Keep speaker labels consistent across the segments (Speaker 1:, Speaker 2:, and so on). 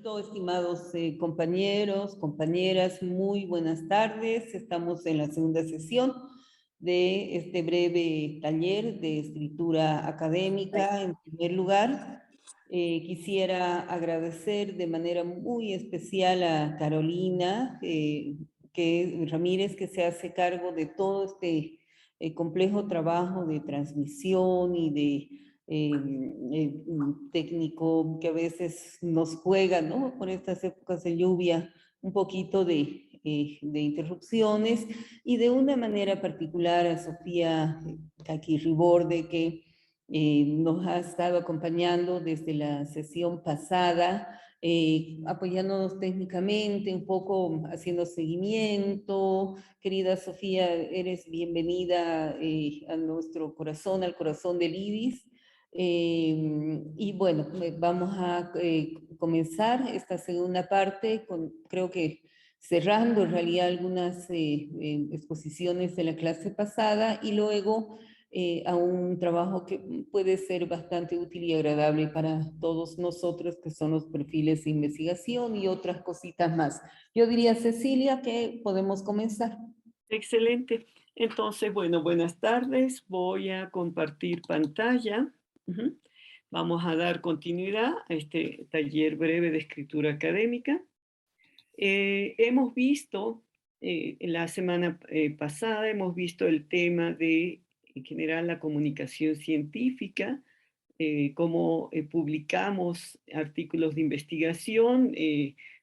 Speaker 1: Listo, estimados compañeros, compañeras, muy buenas tardes. Estamos en la segunda sesión de este breve taller de escritura académica. En primer lugar, quisiera agradecer de manera muy especial a Carolina Ramírez, que se hace cargo de todo este complejo trabajo de transmisión y de técnico que a veces nos juega, ¿no? Por estas épocas de lluvia, un poquito de interrupciones, y de una manera particular a Sofía Caquirriborde, que nos ha estado acompañando desde la sesión pasada, apoyándonos técnicamente, un poco haciendo seguimiento. Querida Sofía, eres bienvenida a nuestro corazón, al corazón del IDIS. Y bueno, vamos a comenzar esta segunda parte con, creo que cerrando en realidad algunas exposiciones de la clase pasada, y luego a un trabajo que puede ser bastante útil y agradable para todos nosotros, que son los perfiles de investigación y otras cositas más. Yo diría, Cecilia, que podemos comenzar.
Speaker 2: Excelente. Entonces, bueno, buenas tardes. Voy a compartir pantalla. Ujú. Vamos a dar continuidad a este taller breve de escritura académica. Hemos visto, la semana pasada, hemos visto el tema de, en general, la comunicación científica, cómo publicamos artículos de investigación,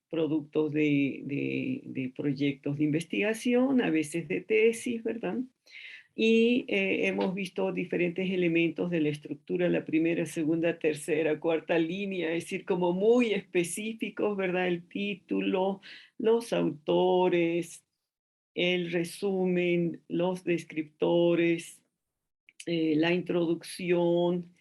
Speaker 2: productos de proyectos de investigación, a veces de tesis, ¿verdad? Y hemos visto diferentes elementos de la estructura, la primera, segunda, tercera, cuarta línea, es decir, como muy específicos, ¿verdad? El título, los autores, el resumen, los descriptores, la introducción,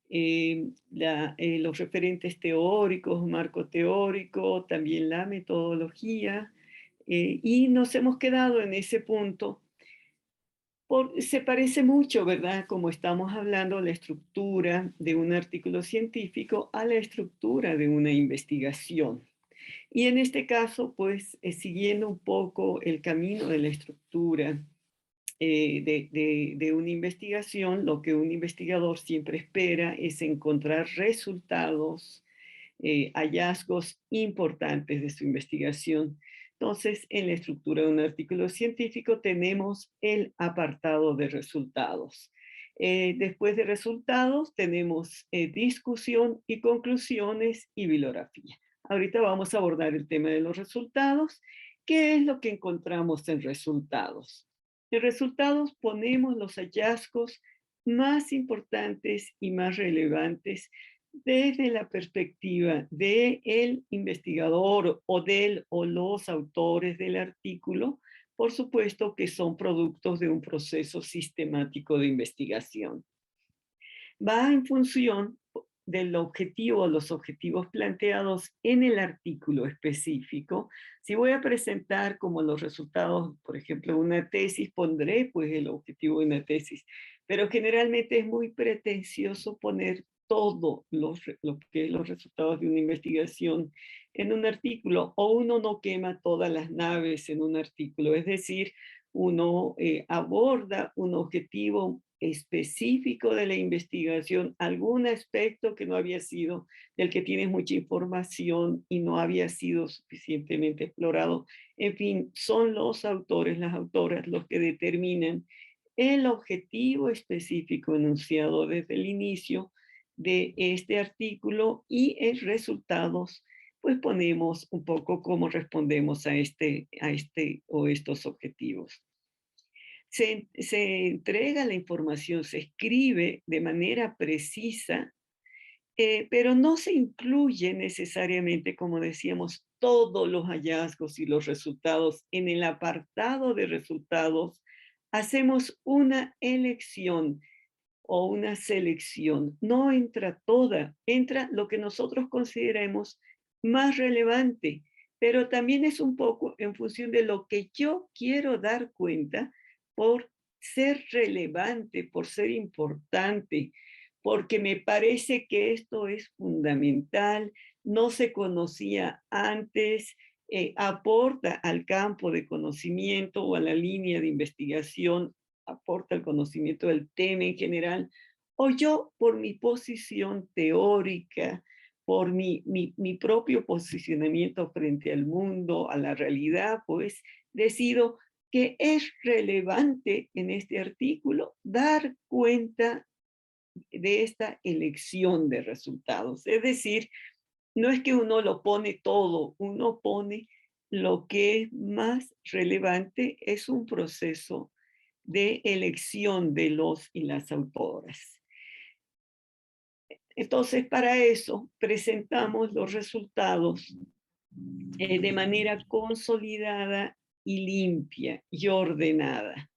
Speaker 2: los referentes teóricos, marco teórico, también la metodología, y nos hemos quedado en ese punto. Se parece mucho, ¿verdad? Como estamos hablando, la estructura de un artículo científico a la estructura de una investigación. Y en este caso, pues, siguiendo un poco el camino de la estructura de una investigación, lo que un investigador siempre espera es encontrar resultados, hallazgos importantes de su investigación. Entonces, en la estructura de un artículo científico tenemos el apartado de resultados. Después de resultados tenemos discusión y conclusiones y bibliografía. Ahorita vamos a abordar el tema de los resultados. ¿Qué es lo que encontramos en resultados? En resultados ponemos los hallazgos más importantes y más relevantes desde la perspectiva del investigador o del o los autores del artículo, por supuesto que son productos de un proceso sistemático de investigación. Va en función del objetivo, los objetivos planteados en el artículo específico. Si voy a presentar como los resultados, por ejemplo, una tesis, pondré pues el objetivo de una tesis, pero generalmente es muy pretencioso poner todo lo que es los resultados de una investigación en un artículo, o uno no quema todas las naves en un artículo, es decir, uno aborda un objetivo específico de la investigación, algún aspecto que no había sido, del que tienes mucha información y no había sido suficientemente explorado. En fin, son los autores, las autoras, los que determinan el objetivo específico enunciado desde el inicio de este artículo, y en resultados, pues ponemos un poco cómo respondemos a este o estos objetivos. Se entrega la información, se escribe de manera precisa, pero no se incluye necesariamente, como decíamos, todos los hallazgos y los resultados. En el apartado de resultados hacemos una elección o una selección. No entra toda, entra lo que nosotros consideremos más relevante, pero también es un poco en función de lo que yo quiero dar cuenta por ser relevante, por ser importante, porque me parece que esto es fundamental, no se conocía antes, aporta al campo de conocimiento o a la línea de investigación, aporta al conocimiento del tema en general, o yo por mi posición teórica, por mi propio posicionamiento frente al mundo, a la realidad, pues decido que es relevante en este artículo dar cuenta de esta elección de resultados. Es decir, no es que uno lo pone todo, uno pone lo que es más relevante, es un proceso de elección de los y las autoras. Entonces, para eso presentamos los resultados de manera consolidada y limpia y ordenada.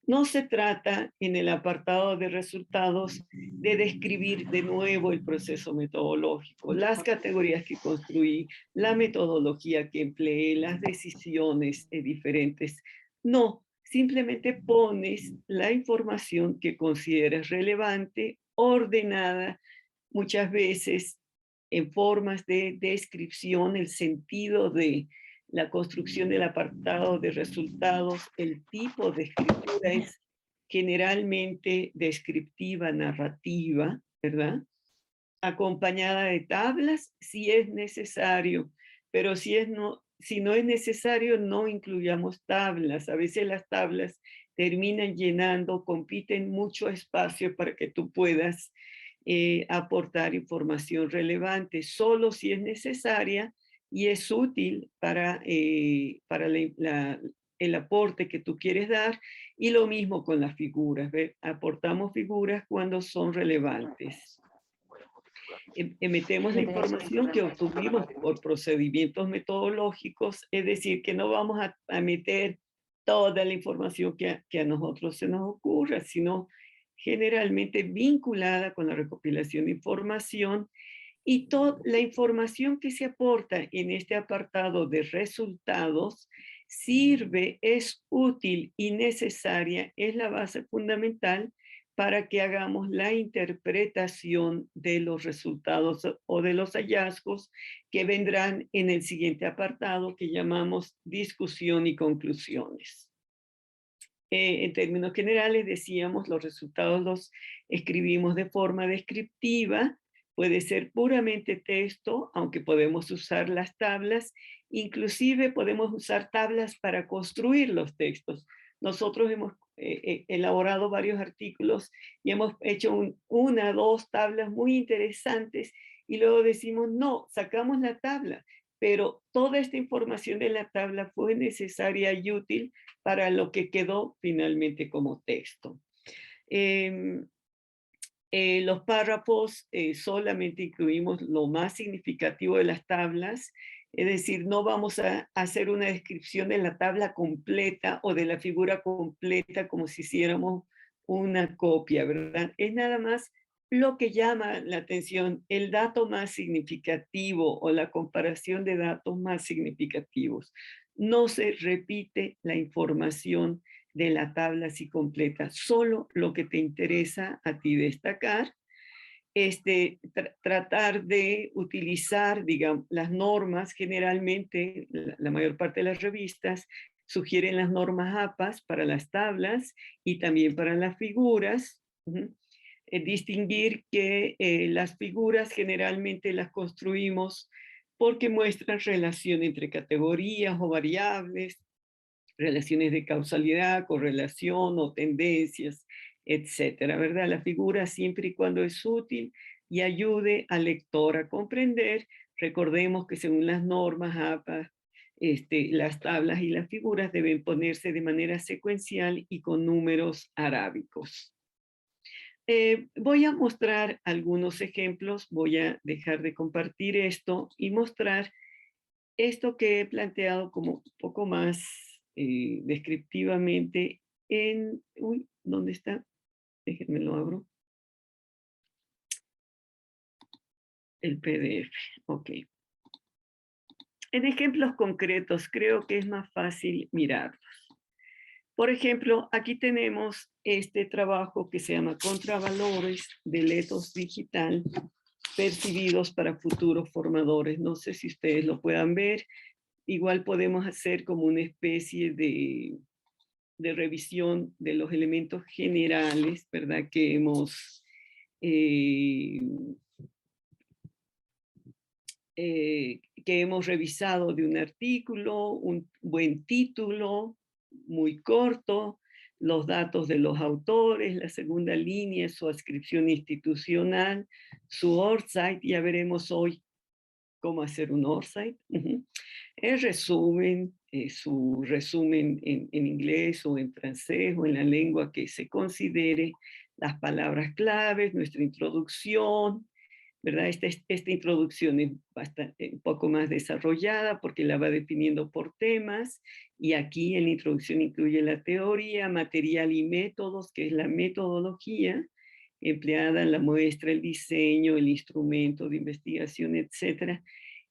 Speaker 2: No se trata en el apartado de resultados de describir de nuevo el proceso metodológico, las categorías que construí, la metodología que empleé, las decisiones diferentes. No, simplemente pones la información que consideras relevante, ordenada, muchas veces en formas de descripción, el sentido de la construcción del apartado de resultados, el tipo de escritura es generalmente descriptiva, narrativa, ¿verdad? Acompañada de tablas si es necesario, pero si no es necesario, no incluyamos tablas. A veces las tablas terminan llenando, compiten mucho espacio para que tú puedas aportar información relevante, solo si es necesaria y es útil para el aporte que tú quieres dar, y lo mismo con las figuras. ¿Ve? Aportamos figuras cuando son relevantes. Metemos la información que obtuvimos por procedimientos metodológicos, es decir, que no vamos a meter toda la información que a nosotros se nos ocurra, sino generalmente vinculada con la recopilación de información, y toda la información que se aporta en este apartado de resultados sirve, es útil y necesaria, es la base fundamental para que hagamos la interpretación de los resultados o de los hallazgos que vendrán en el siguiente apartado que llamamos discusión y conclusiones. En términos generales, decíamos, los resultados los escribimos de forma descriptiva, puede ser puramente texto, aunque podemos usar las tablas, inclusive podemos usar tablas para construir los textos. Nosotros hemos elaborado varios artículos y hemos hecho una, dos tablas muy interesantes y luego decimos, no, sacamos la tabla, pero toda esta información de la tabla fue necesaria y útil para lo que quedó finalmente como texto. Los párrafos solamente incluimos lo más significativo de las tablas, es decir, no vamos a hacer una descripción de la tabla completa o de la figura completa como si hiciéramos una copia, ¿verdad? Es nada más lo que llama la atención, el dato más significativo o la comparación de datos más significativos. No se repite la información de la tabla así completa, solo lo que te interesa a ti destacar, tratar de utilizar, digamos, las normas. Generalmente la mayor parte de las revistas sugieren las normas APAS para las tablas y también para las figuras. Distinguir que las figuras generalmente las construimos porque muestran relación entre categorías o variables, relaciones de causalidad, correlación o tendencias, etcétera, ¿verdad? La figura, siempre y cuando es útil y ayude al lector a comprender. Recordemos que según las normas APA, las tablas y las figuras deben ponerse de manera secuencial y con números arábicos. Voy a mostrar algunos ejemplos, voy a dejar de compartir esto y mostrar esto que he planteado como un poco más descriptivamente en... Uy, ¿dónde está? Déjenme lo abro. El PDF, ok. En ejemplos concretos creo que es más fácil mirarlos. Por ejemplo, aquí tenemos este trabajo que se llama Contravalores del Ethos Digital percibidos para futuros formadores. No sé si ustedes lo puedan ver. Igual podemos hacer como una especie de revisión de los elementos generales, ¿verdad? Eh, que hemos revisado de un artículo, un buen título, muy corto, los datos de los autores, la segunda línea, su adscripción institucional, su ORCID, ya veremos hoy cómo hacer un ORCID. El resumen, su resumen en inglés o en francés o en la lengua que se considere, las palabras claves, nuestra introducción, ¿verdad? Esta introducción es bastante, un poco más desarrollada porque la va definiendo por temas, y aquí en la introducción incluye la teoría, material y métodos, que es la metodología empleada en la muestra, el diseño, el instrumento de investigación, etc.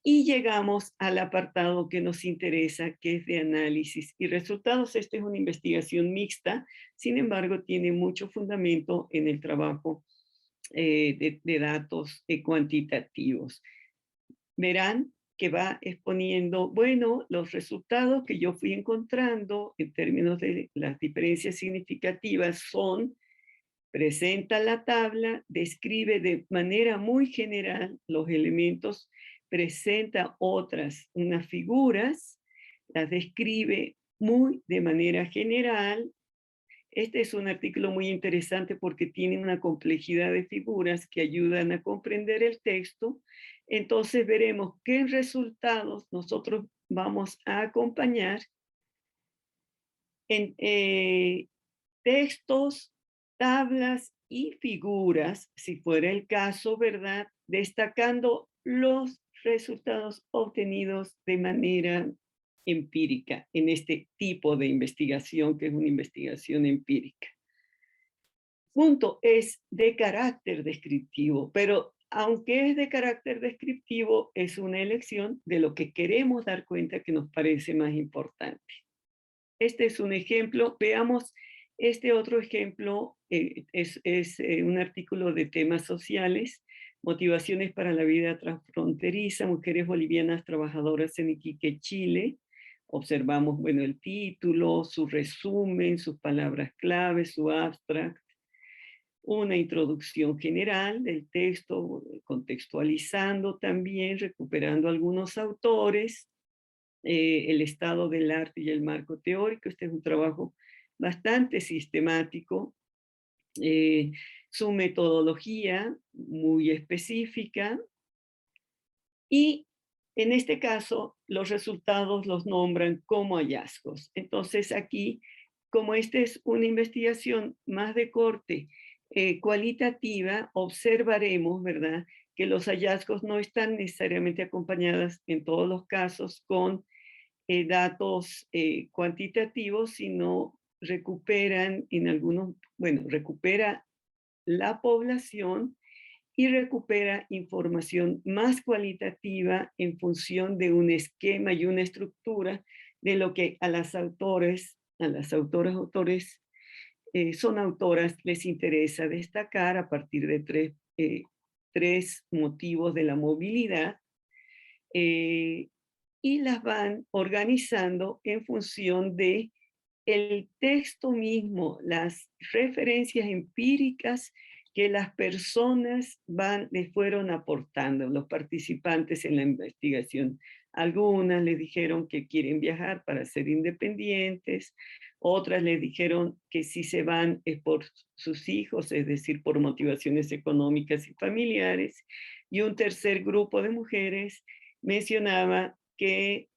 Speaker 2: Y llegamos al apartado que nos interesa, que es de análisis y resultados. Esta es una investigación mixta, sin embargo, tiene mucho fundamento en el trabajo de datos cuantitativos. Verán que va exponiendo, bueno, los resultados que yo fui encontrando en términos de las diferencias significativas son: presenta la tabla, describe de manera muy general los elementos, presenta unas figuras, las describe muy de manera general. Este es un artículo muy interesante porque tiene una complejidad de figuras que ayudan a comprender el texto. Entonces veremos qué resultados nosotros vamos a acompañar en textos, tablas y figuras, si fuera el caso, ¿verdad? Destacando los resultados obtenidos de manera empírica en este tipo de investigación, que es una investigación empírica. Punto, es de carácter descriptivo, pero aunque es de carácter descriptivo, es una elección de lo que queremos dar cuenta que nos parece más importante. Este es un ejemplo. Veamos este otro ejemplo. Es un artículo de temas sociales, motivaciones para la vida transfronteriza, mujeres bolivianas trabajadoras en Iquique, Chile. Observamos, bueno, el título, su resumen, sus palabras clave, su abstract, una introducción general del texto, contextualizando también, recuperando algunos autores, el estado del arte y el marco teórico. Este es un trabajo bastante sistemático, su metodología muy específica, y en este caso los resultados los nombran como hallazgos. Entonces aquí, como esta es una investigación más de corte cualitativa, observaremos, ¿verdad?, que los hallazgos no están necesariamente acompañados en todos los casos con datos cuantitativos, sino recuperan en algunos, bueno, recupera la población y recupera información más cualitativa en función de un esquema y una estructura de lo que a las autoras, autores, son autoras, les interesa destacar a partir de tres motivos de la movilidad, y las van organizando en función de el texto mismo, las referencias empíricas que las personas les fueron aportando, los participantes en la investigación. Algunas les dijeron que quieren viajar para ser independientes, otras les dijeron que si se van es por sus hijos, es decir, por motivaciones económicas y familiares, y un tercer grupo de mujeres mencionaba que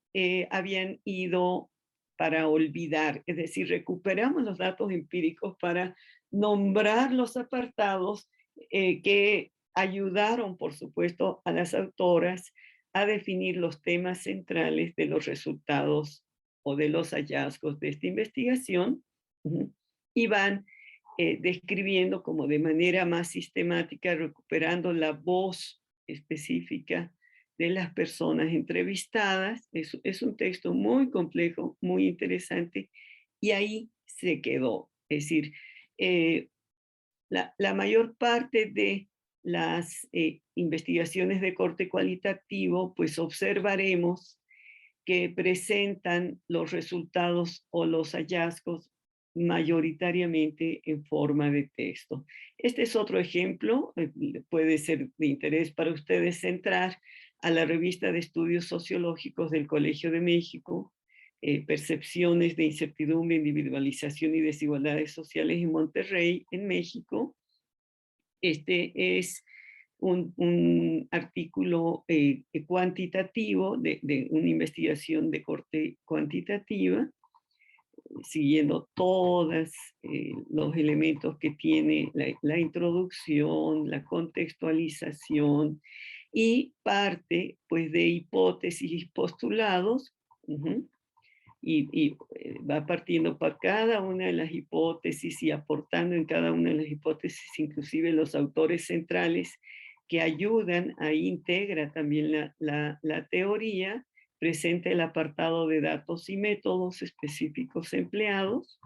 Speaker 2: habían ido para olvidar, es decir, recuperamos los datos empíricos para nombrar los apartados que ayudaron, por supuesto, a las autoras a definir los temas centrales de los resultados o de los hallazgos de esta investigación. Y van describiendo como de manera más sistemática, recuperando la voz específica de las personas entrevistadas. Es un texto muy complejo, muy interesante, y ahí se quedó. Es decir, la mayor parte de las investigaciones de corte cualitativo, pues observaremos que presentan los resultados o los hallazgos mayoritariamente en forma de texto. Este es otro ejemplo, puede ser de interés para ustedes entrar a la revista de estudios sociológicos del Colegio de México, Percepciones de incertidumbre, individualización y desigualdades sociales en Monterrey, en México. Este es un artículo cuantitativo de una investigación de corte cuantitativa, siguiendo todos los elementos que tiene la introducción, la contextualización y parte pues de hipótesis y postulados. Va partiendo para cada una de las hipótesis y aportando en cada una de las hipótesis inclusive los autores centrales que ayudan, ahí integra también la teoría, presenta el apartado de datos y métodos específicos empleados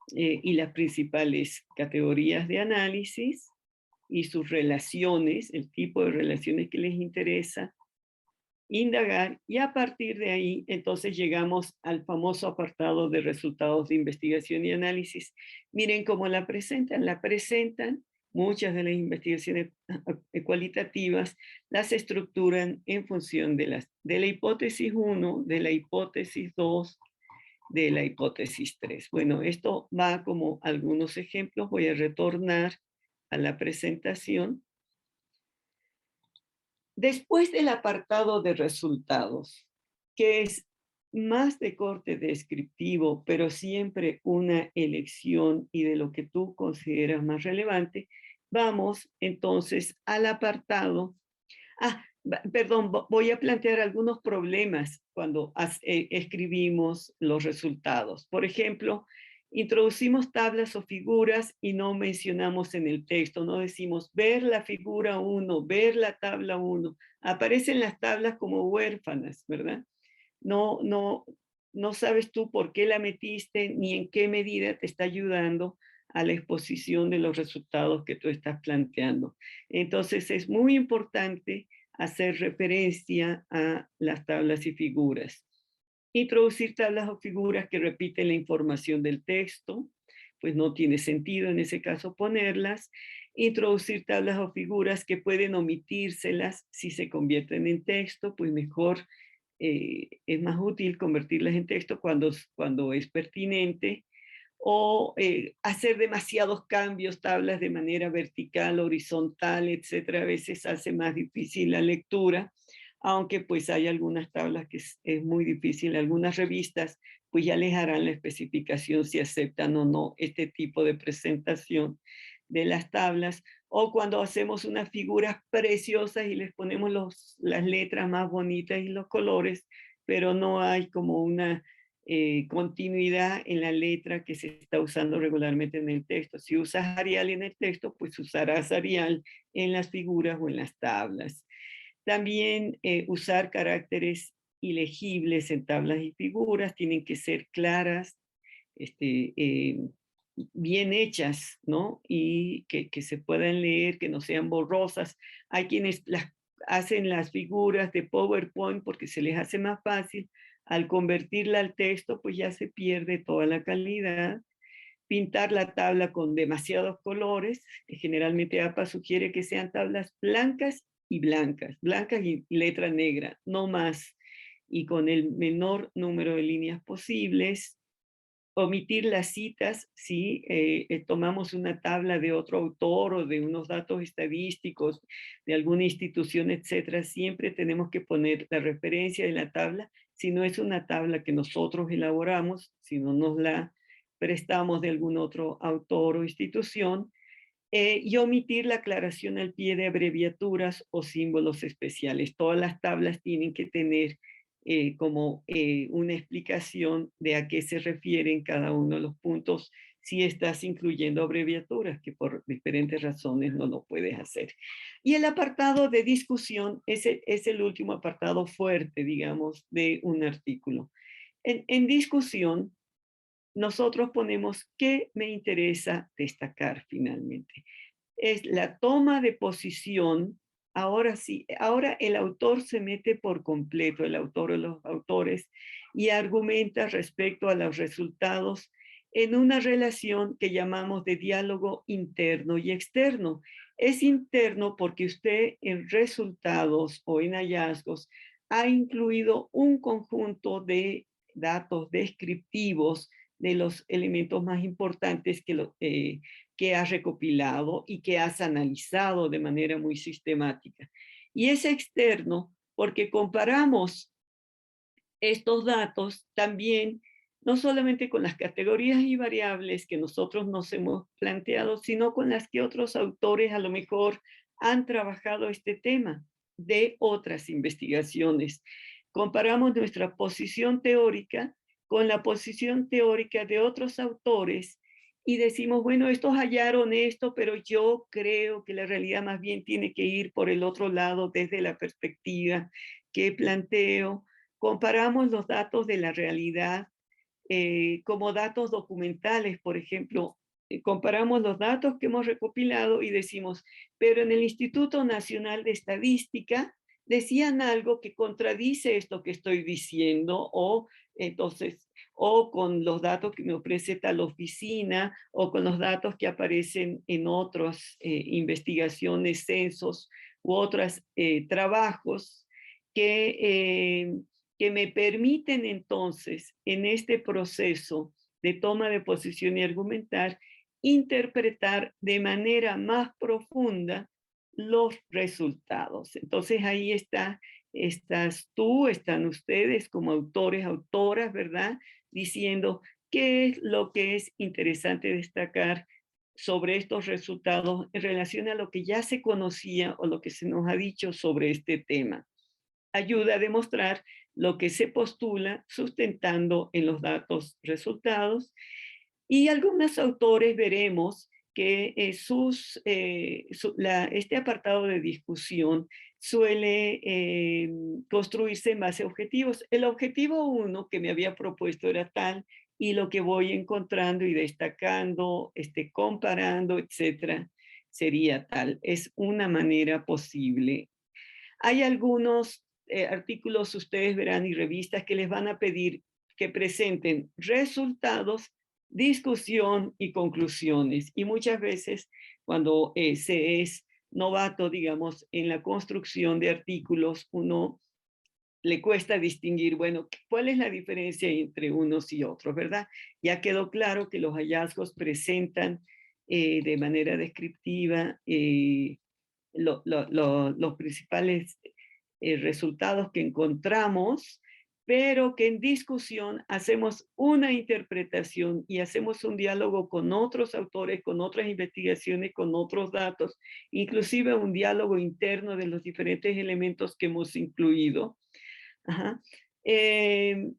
Speaker 2: y las principales categorías de análisis y sus relaciones, el tipo de relaciones que les interesa indagar, y a partir de ahí entonces llegamos al famoso apartado de resultados de investigación y análisis. Miren cómo la presentan muchas de las investigaciones cualitativas, las estructuran en función de la hipótesis 1, de la hipótesis 2, de la hipótesis 3. Bueno, esto va como algunos ejemplos, voy a retornar a la presentación. Después del apartado de resultados, que es más de corte descriptivo, pero siempre una elección y de lo que tú consideras más relevante, vamos entonces al apartado. Perdón, voy a plantear algunos problemas cuando escribimos los resultados. Por ejemplo, introducimos tablas o figuras y no mencionamos en el texto, no decimos ver la figura 1, ver la tabla 1. Aparecen las tablas como huérfanas, ¿verdad? No sabes tú por qué la metiste ni en qué medida te está ayudando a la exposición de los resultados que tú estás planteando. Entonces es muy importante hacer referencia a las tablas y figuras. Introducir tablas o figuras que repiten la información del texto, pues no tiene sentido en ese caso ponerlas. Introducir tablas o figuras que pueden omitírselas si se convierten en texto, pues mejor es más útil convertirlas en texto cuando es pertinente, o hacer demasiados cambios, tablas de manera vertical, horizontal, etcétera, a veces hace más difícil la lectura, aunque pues hay algunas tablas que es muy difícil, algunas revistas pues ya les harán la especificación si aceptan o no este tipo de presentación de las tablas, o cuando hacemos unas figuras preciosas y les ponemos las letras más bonitas y los colores, pero no hay como una continuidad en la letra que se está usando regularmente en el texto. Si usas Arial en el texto, pues usarás Arial en las figuras o en las tablas. También usar caracteres ilegibles en tablas y figuras, tienen que ser claras, bien hechas, ¿no? Y que se puedan leer, que no sean borrosas. Hay quienes hacen las figuras de PowerPoint porque se les hace más fácil. Al convertirla al texto, pues ya se pierde toda la calidad. Pintar la tabla con demasiados colores, que generalmente APA sugiere que sean tablas blancas y letra negra, no más, y con el menor número de líneas posibles. Omitir las citas si tomamos una tabla de otro autor o de unos datos estadísticos de alguna institución, etcétera. Siempre tenemos que poner la referencia de la tabla, si no es una tabla que nosotros elaboramos, si no nos la prestamos de algún otro autor o institución, y omitir la aclaración al pie de abreviaturas o símbolos especiales. Todas las tablas tienen que tener como una explicación de a qué se refieren cada uno de los puntos si estás incluyendo abreviaturas, que por diferentes razones no lo puedes hacer. Y el apartado de discusión es el último apartado fuerte, digamos, de un artículo. En discusión, nosotros ponemos qué me interesa destacar finalmente. Es la toma de posición. Ahora sí, ahora el autor se mete por completo, el autor o los autores, y argumenta respecto a los resultados en una relación que llamamos de diálogo interno y externo. Es interno porque usted en resultados o en hallazgos ha incluido un conjunto de datos descriptivos de los elementos más importantes que has recopilado y que has analizado de manera muy sistemática. Y es externo porque comparamos estos datos también, no solamente con las categorías y variables que nosotros nos hemos planteado, sino con las que otros autores a lo mejor han trabajado este tema de otras investigaciones. Comparamos nuestra posición teórica con la posición teórica de otros autores y decimos, bueno, estos hallaron esto, pero yo creo que la realidad más bien tiene que ir por el otro lado desde la perspectiva que planteo. Comparamos los datos de la realidad como datos documentales, por ejemplo, comparamos los datos que hemos recopilado y decimos, pero en el Instituto Nacional de Estadística decían algo que contradice esto que estoy diciendo, o entonces, o con los datos que me ofrece tal oficina, o con los datos que aparecen en otras investigaciones, censos u otros trabajos que que me permiten entonces, en este proceso de toma de posición y argumentar, interpretar de manera más profunda los resultados. Entonces ahí estás tú, están ustedes como autores, autoras, ¿verdad? Diciendo qué es lo que es interesante destacar sobre estos resultados en relación a lo que ya se conocía o lo que se nos ha dicho sobre este tema. Ayuda a demostrar lo que se postula sustentando en los datos resultados. Y algunos autores veremos que este apartado de discusión suele construirse en base a objetivos. El objetivo 1 que me había propuesto era tal, y lo que voy encontrando y destacando, comparando, etcétera, sería tal. Es una manera posible. Hay algunos artículos, ustedes verán, y revistas que les van a pedir que presenten resultados, discusión y conclusiones. Y muchas veces cuando se es novato, digamos, en la construcción de artículos, uno le cuesta distinguir, bueno, ¿cuál es la diferencia entre unos y otros, verdad? Ya quedó claro que los hallazgos presentan de manera descriptiva los principales resultados que encontramos, pero que en discusión hacemos una interpretación y hacemos un diálogo con otros autores, con otras investigaciones, con otros datos, inclusive un diálogo interno de los diferentes elementos que hemos incluido. Ajá. Eh,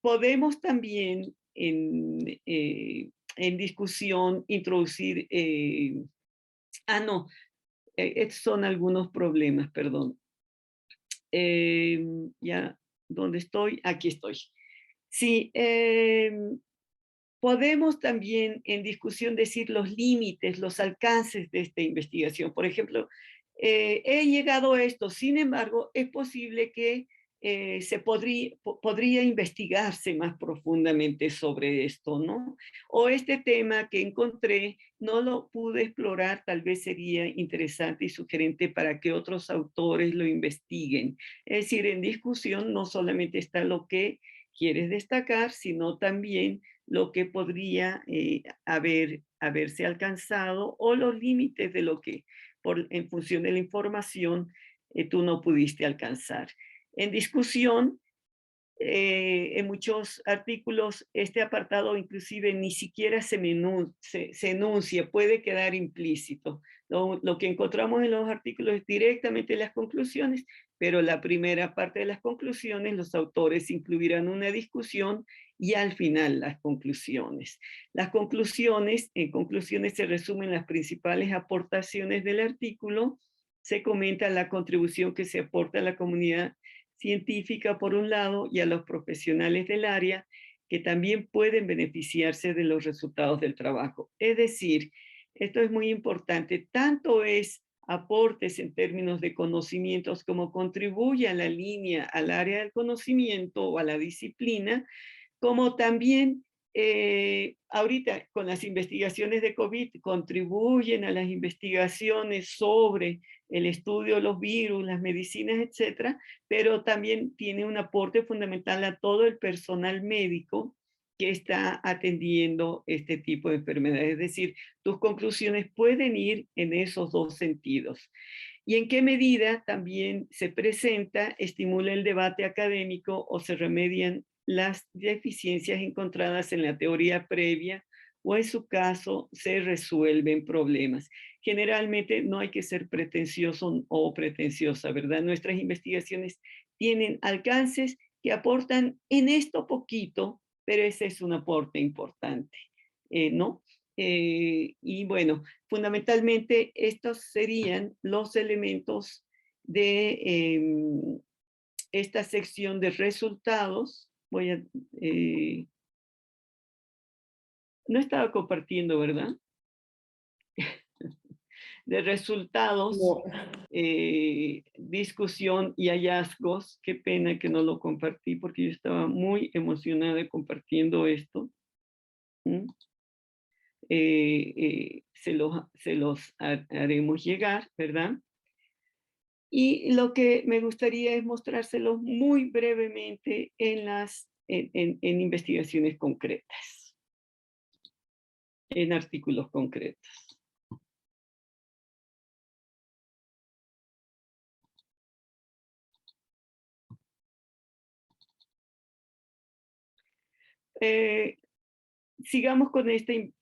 Speaker 2: Podemos también en discusión introducir, no, estos son algunos problemas, perdón. Ya, ¿dónde estoy? Aquí estoy. Sí, podemos también en discusión decir los límites, los alcances de esta investigación. Por ejemplo, he llegado a esto, sin embargo, es posible que podría investigarse más profundamente sobre esto, ¿no? O este tema que encontré, no lo pude explorar, tal vez sería interesante y sugerente para que otros autores lo investiguen. Es decir, en discusión no solamente está lo que quieres destacar, sino también lo que podría haberse alcanzado o los límites de lo que en función de la información tú no pudiste alcanzar. En discusión, en muchos artículos, este apartado inclusive ni siquiera se enuncia, puede quedar implícito. Lo que encontramos en los artículos es directamente las conclusiones, pero la primera parte de las conclusiones, los autores incluirán una discusión y al final las conclusiones. En conclusiones se resumen las principales aportaciones del artículo, se comenta la contribución que se aporta a la comunidad científica por un lado y a los profesionales del área, que también pueden beneficiarse de los resultados del trabajo. Es decir, esto es muy importante, tanto es aportes en términos de conocimientos como contribuye a la línea, al área del conocimiento o a la disciplina, como también ahorita con las investigaciones de COVID contribuyen a las investigaciones sobre el estudio de los virus, las medicinas, etcétera, pero también tiene un aporte fundamental a todo el personal médico que está atendiendo este tipo de enfermedades. Es decir, tus conclusiones pueden ir en esos dos sentidos. ¿Y en qué medida también se presenta, estimula el debate académico o se remedian las deficiencias encontradas en la teoría previa o en su caso se resuelven problemas? Generalmente no hay que ser pretencioso o pretenciosa, ¿verdad? Nuestras investigaciones tienen alcances que aportan en esto poquito, pero ese es un aporte importante, ¿no? Y bueno, fundamentalmente estos serían los elementos de esta sección de resultados. Voy a... no estaba compartiendo, ¿verdad? De resultados,
Speaker 1: No.
Speaker 2: discusión y hallazgos. Qué pena que no lo compartí porque yo estaba muy emocionada compartiendo esto. Se los haremos llegar, ¿verdad? Y lo que me gustaría es mostrárselos muy brevemente en investigaciones concretas, en artículos concretos. Sigamos con este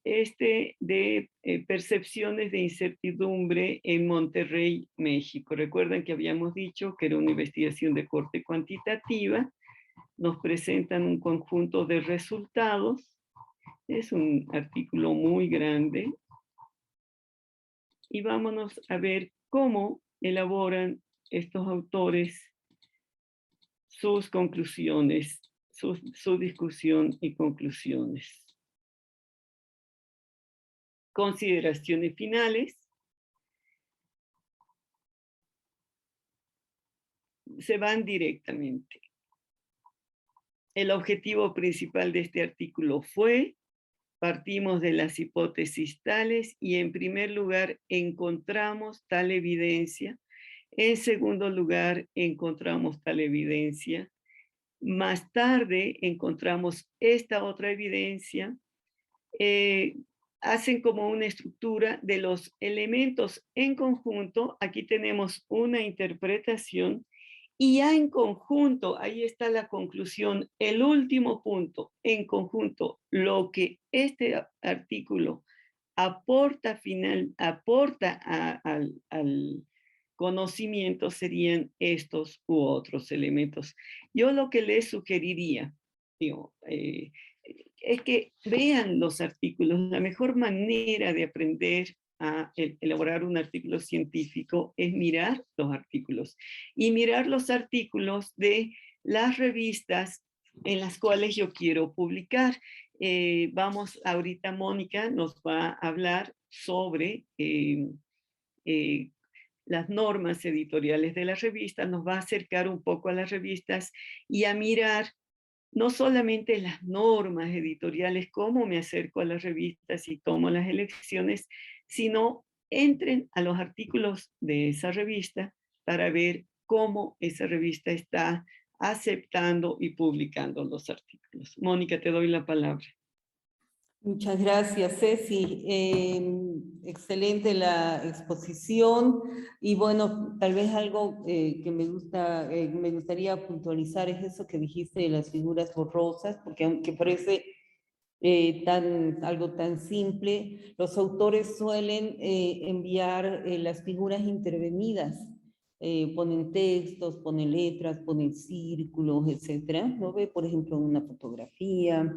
Speaker 2: de percepciones de incertidumbre en Monterrey, México. Recuerdan que habíamos dicho que era una investigación de corte cuantitativa. Nos presentan un conjunto de resultados. Es un artículo muy grande. Y vámonos a ver cómo elaboran estos autores sus conclusiones, su discusión y conclusiones. Consideraciones finales. Se van directamente. El objetivo principal de este artículo fue: partimos de las hipótesis tales y en primer lugar encontramos tal evidencia. En segundo lugar encontramos tal evidencia. Más tarde encontramos esta otra evidencia. Hacen como una estructura de los elementos en conjunto. Aquí tenemos una interpretación y ya en conjunto, ahí está la conclusión, el último punto, en conjunto, lo que este artículo aporta al conocimiento serían estos u otros elementos. Yo lo que les sugeriría, digo, es que vean los artículos. La mejor manera de aprender a elaborar un artículo científico es mirar los artículos y mirar los artículos de las revistas en las cuales yo quiero publicar. Vamos, ahorita Mónica nos va a hablar sobre las normas editoriales de las revistas, nos va a acercar un poco a las revistas y a mirar no solamente las normas editoriales, cómo me acerco a las revistas y tomo las elecciones, sino entren a los artículos de esa revista para ver cómo esa revista está aceptando y publicando los artículos. Mónica, te doy la palabra.
Speaker 1: Muchas gracias, Ceci. Excelente la exposición y bueno, tal vez algo que me gustaría puntualizar es eso que dijiste de las figuras borrosas, porque aunque parece algo tan simple, los autores suelen enviar las figuras intervenidas. Ponen textos, ponen letras, ponen círculos, etcétera. Lo ve, por ejemplo, en una fotografía.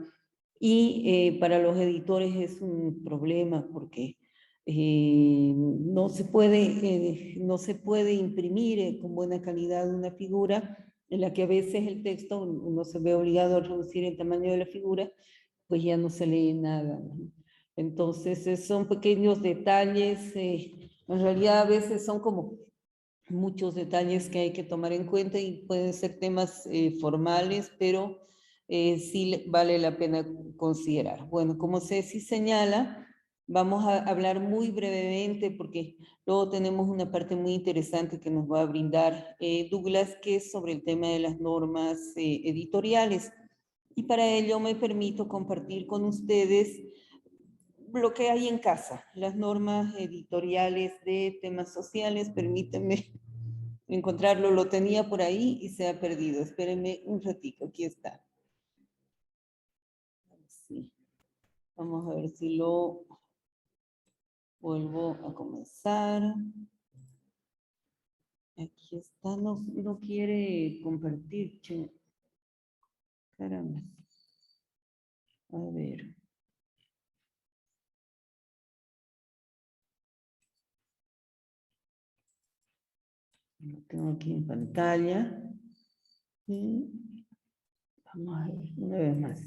Speaker 1: Y para los editores es un problema porque no se puede imprimir con buena calidad una figura en la que a veces el texto uno se ve obligado a reducir el tamaño de la figura, pues ya no se lee nada, ¿no? Entonces, son pequeños detalles, en realidad a veces son como muchos detalles que hay que tomar en cuenta y pueden ser temas formales, pero sí vale la pena considerar. Bueno, como Ceci señala, vamos a hablar muy brevemente porque luego tenemos una parte muy interesante que nos va a brindar Douglas, que es sobre el tema de las normas editoriales. Y para ello me permito compartir con ustedes lo que hay en casa, las normas editoriales de temas sociales. Permítanme encontrarlo, lo tenía por ahí y se ha perdido. Espérenme un ratito, aquí está. Sí. Vamos a ver si lo vuelvo a comenzar. Aquí está, no quiere compartir, che. Caramba. A ver. Lo tengo aquí en pantalla. Y vamos a ver una vez más.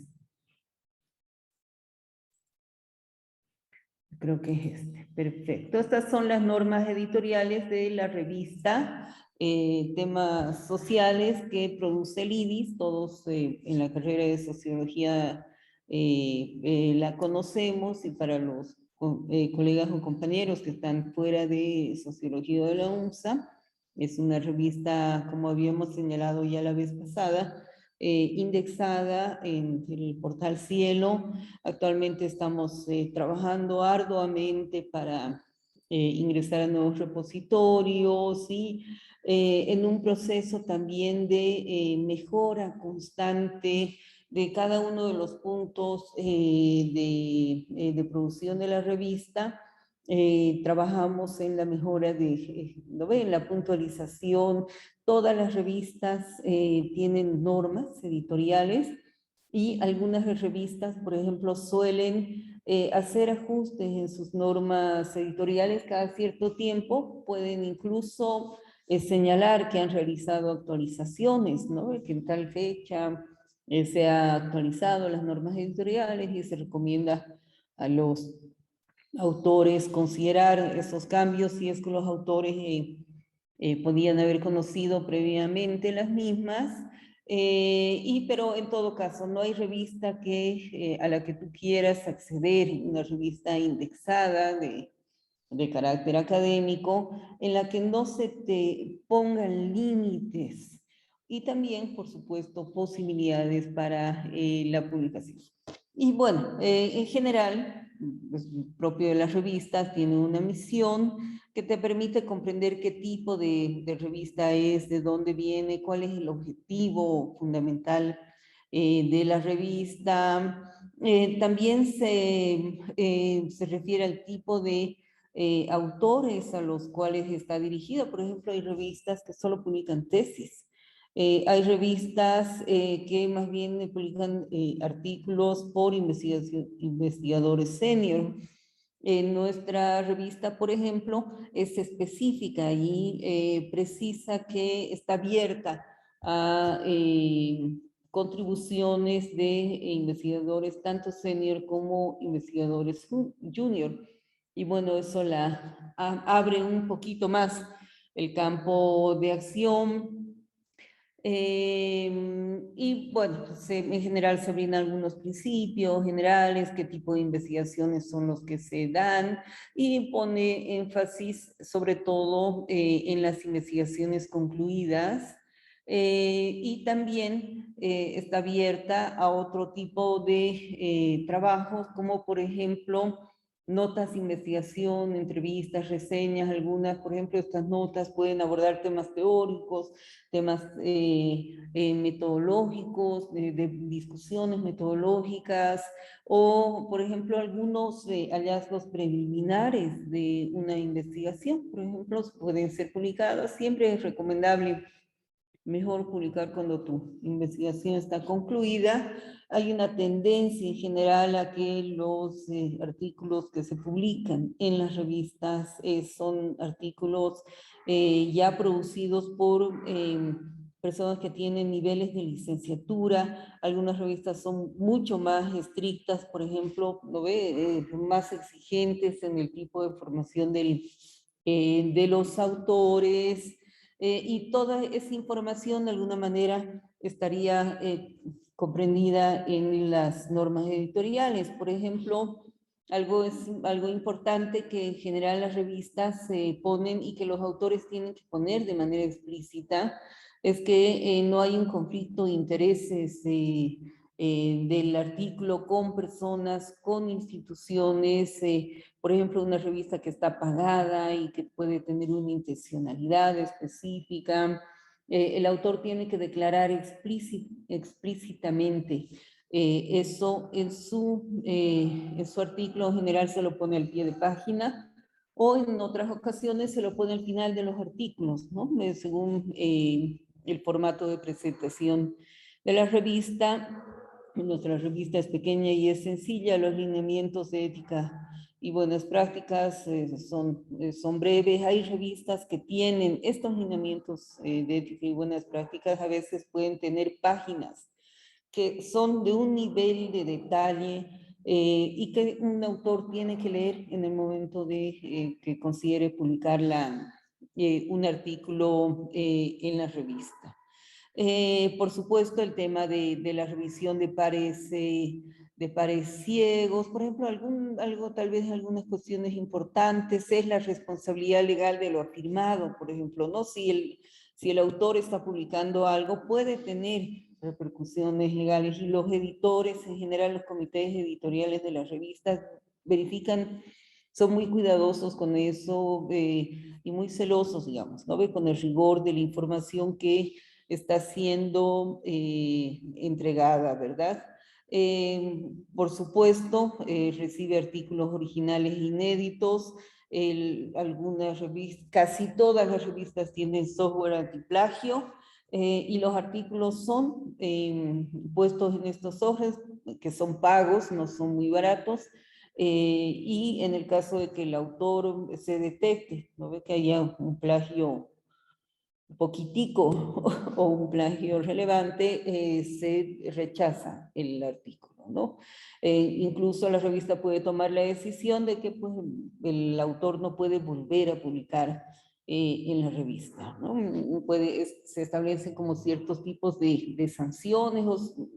Speaker 1: Creo que es este. Perfecto. Estas son las normas editoriales de la revista Temas Sociales que produce el IDIS. Todos en la carrera de Sociología la conocemos, y para los colegas o compañeros que están fuera de Sociología de la UNSA, es una revista, como habíamos señalado ya la vez pasada, indexada en el portal Cielo. Actualmente estamos trabajando arduamente para ingresar a nuevos repositorios y en un proceso también de mejora constante de cada uno de los puntos de producción de la revista. Trabajamos en la mejora de, ¿no ven? La puntualización. Todas las revistas tienen normas editoriales y algunas revistas, por ejemplo, suelen hacer ajustes en sus normas editoriales cada cierto tiempo. Pueden incluso señalar que han realizado actualizaciones, ¿no? Que en tal fecha se ha actualizado las normas editoriales y se recomienda a los autores considerar esos cambios si es que los autores podían haber conocido previamente las mismas. Pero en todo caso, no hay revista a la que tú quieras acceder, una revista indexada de carácter académico, en la que no se te pongan límites y también, por supuesto, posibilidades para la publicación. Y bueno, en general, pues, propio de las revistas, tiene una misión que te permite comprender qué tipo de revista es, de dónde viene, cuál es el objetivo fundamental de la revista. También se refiere al tipo de autores a los cuales está dirigida. Por ejemplo, hay revistas que solo publican tesis. Hay revistas que más bien publican artículos por investigadores senior. Nuestra revista, por ejemplo, es específica y precisa que está abierta a contribuciones de investigadores, tanto senior como investigadores junior. Y bueno, eso abre un poquito más el campo de acción. Y bueno, en general se brindan algunos principios generales, qué tipo de investigaciones son los que se dan, y pone énfasis sobre todo en las investigaciones concluidas. Y también está abierta a otro tipo de trabajos, como por ejemplo notas de investigación, entrevistas, reseñas. Algunas, por ejemplo, estas notas pueden abordar temas teóricos, temas metodológicos, de discusiones metodológicas, o, por ejemplo, algunos hallazgos preliminares de una investigación, por ejemplo, pueden ser publicados. Siempre es recomendable mejor publicar cuando tu investigación está concluida. Hay una tendencia en general a que los artículos que se publican en las revistas son artículos ya producidos por personas que tienen niveles de licenciatura. Algunas revistas son mucho más estrictas, por ejemplo, ¿no ve? Más exigentes en el tipo de formación de los autores, y toda esa información de alguna manera estaría comprendida en las normas editoriales. Por ejemplo, algo importante que en general las revistas ponen y que los autores tienen que poner de manera explícita es que no hay un conflicto de intereses del artículo con personas, con instituciones, por ejemplo, una revista que está pagada y que puede tener una intencionalidad específica. El autor tiene que declarar explícitamente eso en su artículo. En general se lo pone al pie de página, o en otras ocasiones se lo pone al final de los artículos, ¿no? Según el formato de presentación de la revista. Nuestra revista es pequeña y es sencilla. Los lineamientos de ética y buenas prácticas son breves. Hay revistas que tienen estos lineamientos de ética y buenas prácticas, a veces pueden tener páginas que son de un nivel de detalle y que un autor tiene que leer en el momento de que considere publicar un artículo en la revista. Por supuesto, el tema de la revisión de pares ciegos, por ejemplo, tal vez algunas cuestiones importantes es la responsabilidad legal de lo afirmado, por ejemplo, ¿no? Si el autor está publicando algo, puede tener repercusiones legales, y los editores, en general los comités editoriales de las revistas, verifican, son muy cuidadosos con eso y muy celosos, digamos, ¿no? Con el rigor de la información que está siendo entregada, ¿verdad? Por supuesto, recibe artículos originales inéditos. Algunas revistas, casi todas las revistas tienen software antiplagio, y los artículos son puestos en estos softwares que son pagos, no son muy baratos. Y en el caso de que el autor se detecte, ¿no ve? Que haya un plagio poquitico o un plagio relevante, se rechaza el artículo, ¿no? Incluso la revista puede tomar la decisión de que pues, el autor no puede volver a publicar en la revista, ¿no? Se establecen como ciertos tipos de sanciones,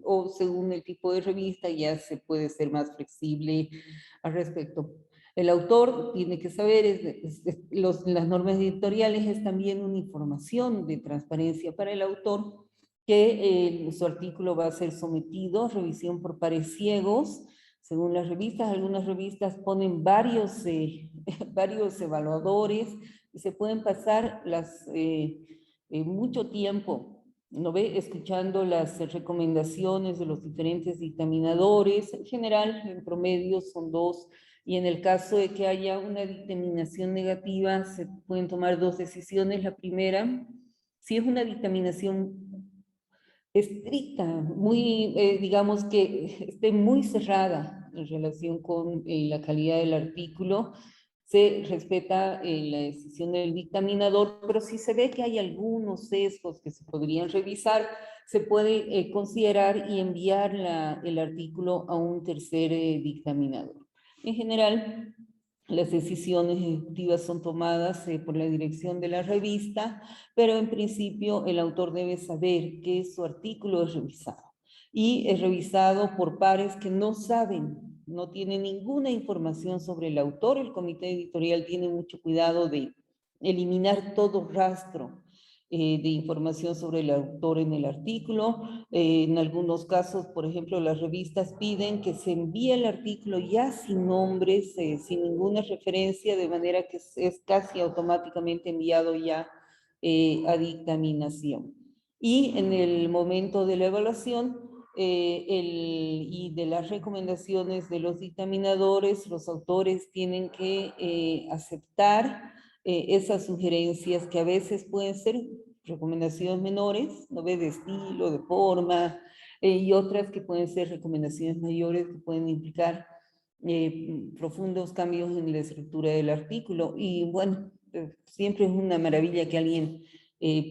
Speaker 1: o según el tipo de revista ya se puede ser más flexible al respecto. El autor tiene que saber, las normas editoriales es también una información de transparencia para el autor, que su artículo va a ser sometido a revisión por pares ciegos. Según las revistas, algunas revistas ponen varios evaluadores, y se pueden pasar mucho tiempo, ¿no ve? Escuchando las recomendaciones de los diferentes dictaminadores. En general, en promedio son 2, y en el caso de que haya una dictaminación negativa, se pueden tomar 2 decisiones. La primera, si es una dictaminación estricta, digamos que esté muy cerrada en relación con la calidad del artículo, se respeta la decisión del dictaminador, pero si se ve que hay algunos sesgos que se podrían revisar, se puede considerar y enviar el artículo a un tercer dictaminador. En general, las decisiones ejecutivas son tomadas por la dirección de la revista, pero en principio el autor debe saber que su artículo es revisado, y es revisado por pares que no saben, no tienen ninguna información sobre el autor. El comité editorial tiene mucho cuidado de eliminar todo rastro de información sobre el autor en el artículo. En algunos casos, por ejemplo, las revistas piden que se envíe el artículo ya sin nombres, sin ninguna referencia, de manera que es casi automáticamente enviado ya a dictaminación. Y en el momento de la evaluación y de las recomendaciones de los dictaminadores, los autores tienen que aceptar esas sugerencias, que a veces pueden ser recomendaciones menores, ¿no ve? De estilo, de forma, y otras que pueden ser recomendaciones mayores, que pueden implicar profundos cambios en la estructura del artículo. Y bueno, siempre es una maravilla que alguien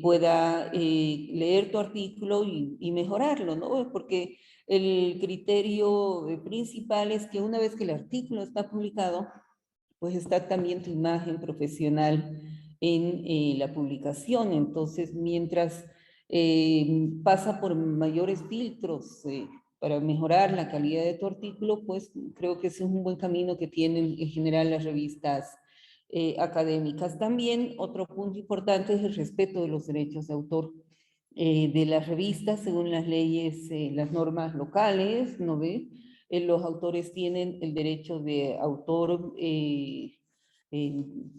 Speaker 1: pueda leer tu artículo y mejorarlo, ¿no? Porque el criterio principal es que una vez que el artículo está publicado, pues está también tu imagen profesional en la publicación. Entonces, mientras pasa por mayores filtros para mejorar la calidad de tu artículo, pues creo que ese es un buen camino que tienen en general las revistas académicas. También otro punto importante es el respeto de los derechos de autor de las revistas según las leyes, las normas locales, ¿no ve? Los autores tienen el derecho de autor eh,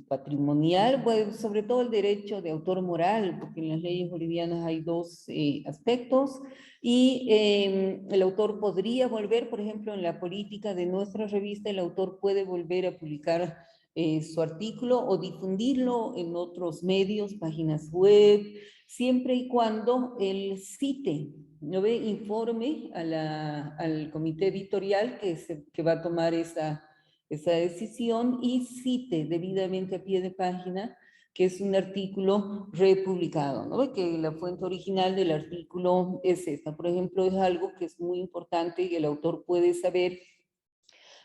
Speaker 1: patrimonial, pues, sobre todo el derecho de autor moral, porque en las leyes bolivianas hay dos aspectos, y el autor podría volver, por ejemplo, en la política de nuestra revista, el autor puede volver a publicar su artículo o difundirlo en otros medios, páginas web, siempre y cuando él cite, ¿no ve? Informe al comité editorial que va a tomar esa decisión y cite debidamente a pie de página que es un artículo republicado, ¿no? Que la fuente original del artículo es esta. Por ejemplo, es algo que es muy importante y el autor puede saber,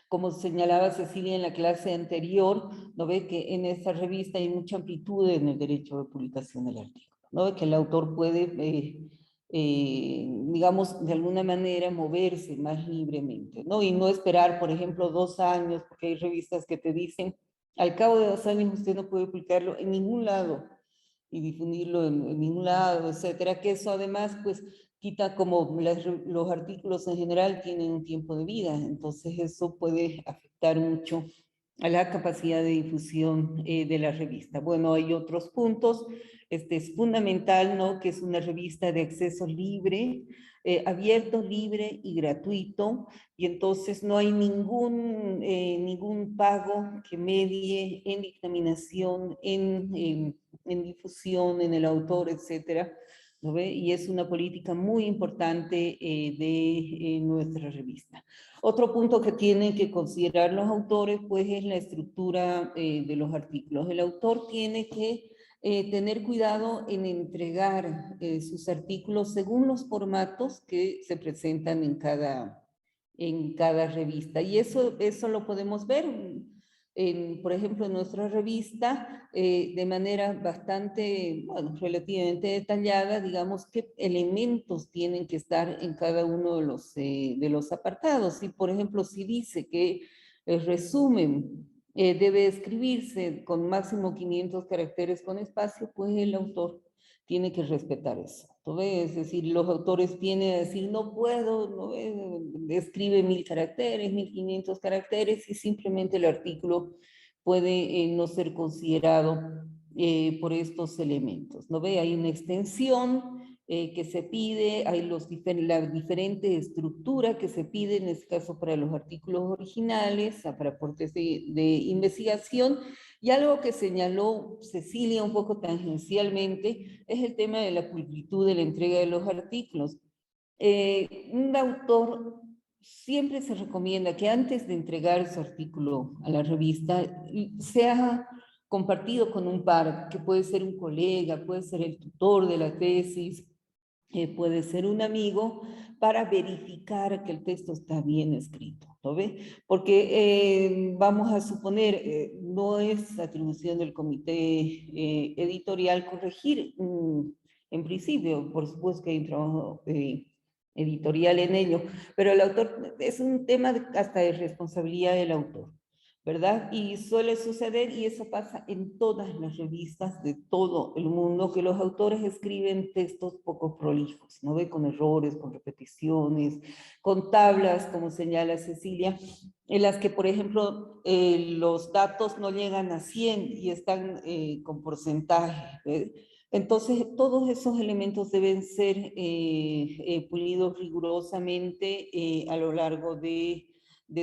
Speaker 1: como señalaba Cecilia en la clase anterior, ¿no ve? Que en esta revista hay mucha amplitud en el derecho de publicación del artículo, ¿no? Que el autor puede, digamos, de alguna manera moverse más libremente, ¿no? Y no esperar, por ejemplo, 2 años, porque hay revistas que te dicen, al cabo de 2 años usted no puede publicarlo en ningún lado y difundirlo en ningún lado, etcétera, que eso además, pues, quita como los artículos en general tienen un tiempo de vida, entonces eso puede afectar mucho a la capacidad de difusión de la revista. Bueno, hay otros puntos, este es fundamental, ¿no? Que es una revista de acceso libre, abierto, libre y gratuito, y entonces no hay ningún pago que medie en dictaminación, en difusión, en el autor, etcétera, ¿no ve? Y es una política muy importante de nuestra revista. Otro punto que tienen que considerar los autores, pues, es la estructura de los artículos. El autor tiene que tener cuidado en entregar sus artículos según los formatos que se presentan en cada revista. Y eso lo podemos ver por ejemplo, en nuestra revista, de manera bastante, bueno, relativamente detallada, digamos qué elementos tienen que estar en cada uno de los apartados. Y, por ejemplo, si dice que el resumen debe escribirse con máximo 500 caracteres con espacio, pues el autor tiene que respetar eso. Es decir, los autores tienen a decir, no puedo, no, escribe 1000 caracteres, 1500 caracteres, y simplemente el artículo puede no ser considerado por estos elementos. ¿No ve? Hay una extensión que se pide, hay la diferente estructura que se pide, en este caso para los artículos originales, para aportes de investigación. Y algo que señaló Cecilia un poco tangencialmente es el tema de la pulcritud de la entrega de los artículos. Un autor siempre se recomienda que antes de entregar su artículo a la revista sea compartido con un par, que puede ser un colega, puede ser el tutor de la tesis, puede ser un amigo, para verificar que el texto está bien escrito, ¿no ve? Porque vamos a suponer, no es atribución del comité editorial corregir, en principio, por supuesto que hay un trabajo editorial en ello, pero el autor, es un tema hasta de responsabilidad del autor, ¿verdad? Y suele suceder, y eso pasa en todas las revistas de todo el mundo, que los autores escriben textos poco prolijos, ¿no ve? Con errores, con repeticiones, con tablas, como señala Cecilia, en las que, por ejemplo, los datos no llegan a 100 y están con porcentaje, ¿ve? Entonces, todos esos elementos deben ser pulidos rigurosamente a lo largo de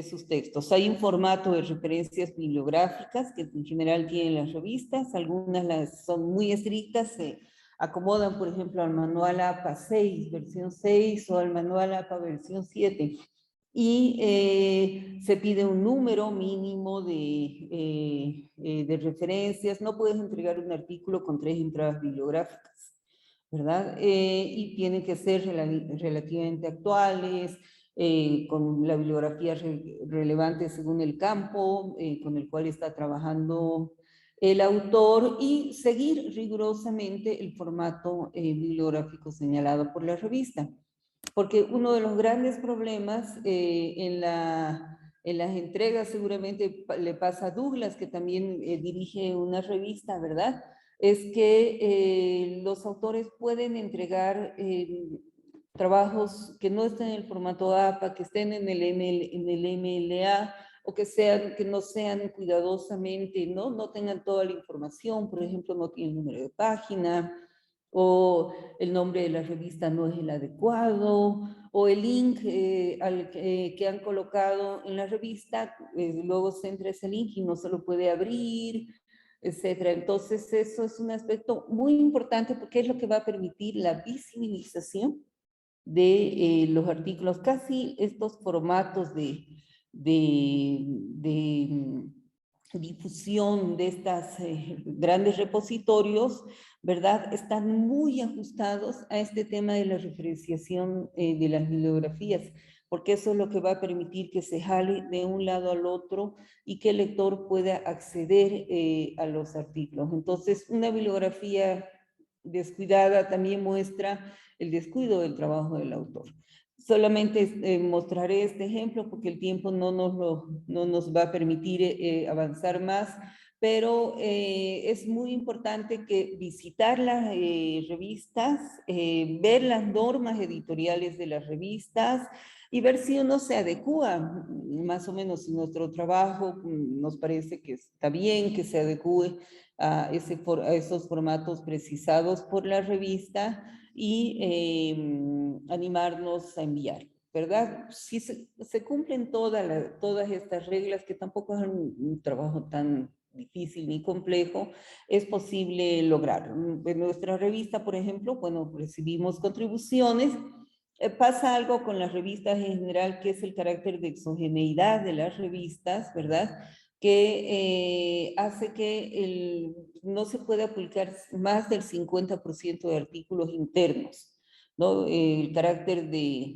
Speaker 1: sus textos. Hay un formato de referencias bibliográficas que en general tienen las revistas, algunas son muy estrictas, se acomodan, por ejemplo, al manual APA 6, versión 6, o al manual APA versión 7. y se pide un número mínimo de referencias. No puedes entregar un artículo con 3 entradas bibliográficas, ¿verdad? Y tienen que ser relativamente actuales, con la bibliografía relevante según el campo con el cual está trabajando el autor, y seguir rigurosamente el formato bibliográfico señalado por la revista. Porque uno de los grandes problemas en las entregas, seguramente le pasa a Douglas, que también dirige una revista, ¿verdad? Es que los autores pueden entregar trabajos que no estén en el formato APA, que estén en el MLA, o que no sean cuidadosamente, no tengan toda la información. Por ejemplo, no tienen número de página, o el nombre de la revista no es el adecuado, o el link que han colocado en la revista, luego se entra ese link y no se lo puede abrir, etcétera. Entonces, eso es un aspecto muy importante, porque es lo que va a permitir la visibilización de los artículos. Casi estos formatos de difusión de estos grandes repositorios, ¿verdad? Están muy ajustados a este tema de la referenciación de las bibliografías, porque eso es lo que va a permitir que se jale de un lado al otro y que el lector pueda acceder a los artículos. Entonces, una bibliografía descuidada también muestra el descuido del trabajo del autor. Solamente mostraré este ejemplo porque el tiempo no nos va a permitir avanzar más, pero es muy importante que visitar las revistas, ver las normas editoriales de las revistas y ver si uno se adecúa, más o menos, si nuestro trabajo nos parece que está bien, que se adecúe a esos formatos precisados por la revista, y animarnos a enviar, ¿verdad? Si se cumplen todas estas reglas, que tampoco es un trabajo tan difícil ni complejo, es posible lograrlo. En nuestra revista, por ejemplo, bueno, recibimos contribuciones. Pasa algo con las revistas en general, que es el carácter de exogeneidad de las revistas, ¿verdad? Que hace que no se pueda publicar más del 50% de artículos internos, ¿no? El carácter de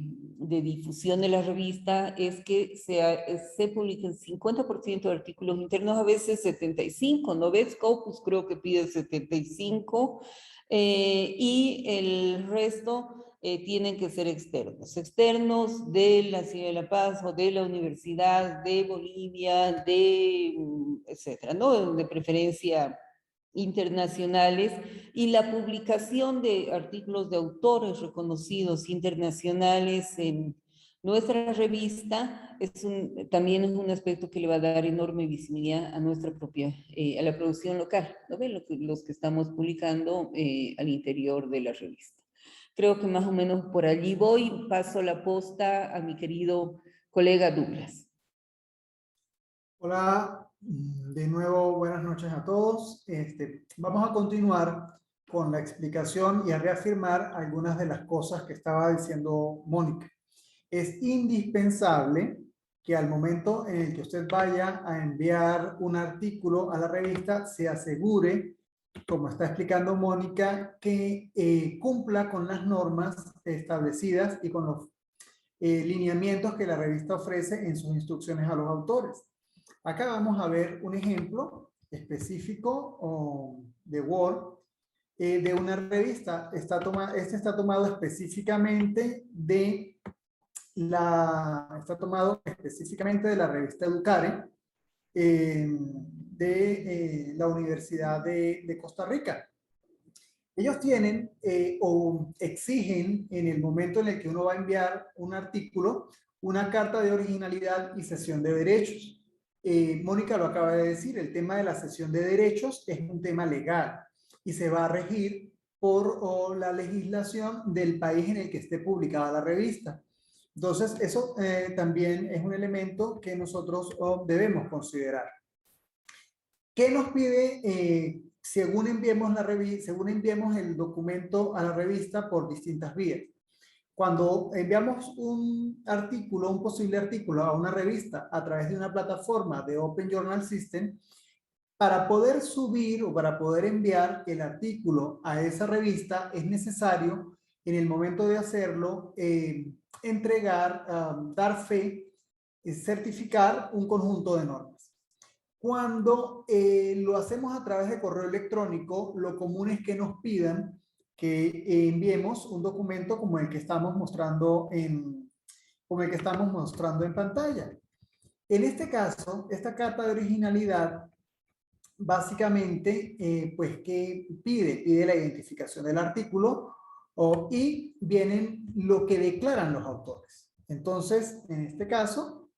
Speaker 1: difusión de la revista es que se publiquen 50% de artículos internos, a veces 75%, ¿no ves? Scopus creo que pide 75%, y el resto tienen que ser externos de la Ciudad de La Paz o de la Universidad de Bolivia, etcétera, ¿no? De preferencia internacionales, y la publicación de artículos de autores reconocidos internacionales en nuestra revista también es un aspecto que le va a dar enorme visibilidad a nuestra propia, a la producción local, ¿no ven? Los que estamos publicando al interior de la revista. Creo que más o menos por allí voy. Paso la posta a mi querido colega Douglas.
Speaker 3: Hola, de nuevo buenas noches a todos. Vamos a continuar con la explicación y a reafirmar algunas de las cosas que estaba diciendo Mónica. Es indispensable que al momento en el que usted vaya a enviar un artículo a la revista, se asegure, como está explicando Mónica, que cumpla con las normas establecidas y con los lineamientos que la revista ofrece en sus instrucciones a los autores. Acá vamos a ver un ejemplo específico de Word de una revista. Este está tomado específicamente de la revista Educare de la Universidad de Costa Rica. Ellos tienen o exigen en el momento en el que uno va a enviar un artículo una carta de originalidad y cesión de derechos. Mónica lo acaba de decir, el tema de la cesión de derechos es un tema legal y se va a regir por la legislación del país en el que esté publicada la revista. Entonces, eso también es un elemento que nosotros debemos considerar. ¿Qué nos pide según enviemos el documento a la revista por distintas vías? Cuando enviamos un artículo, un posible artículo a una revista a través de una plataforma de Open Journal System, para poder subir o para poder enviar el artículo a esa revista es necesario, en el momento de hacerlo, entregar, dar fe, certificar un conjunto de normas. Cuando lo hacemos a través de correo electrónico, lo común es que nos pidan que enviemos un documento como el que estamos mostrando en pantalla. En este caso, esta carta de originalidad básicamente, pues, que pide la identificación del artículo y vienen lo que declaran los autores. Entonces, en este caso,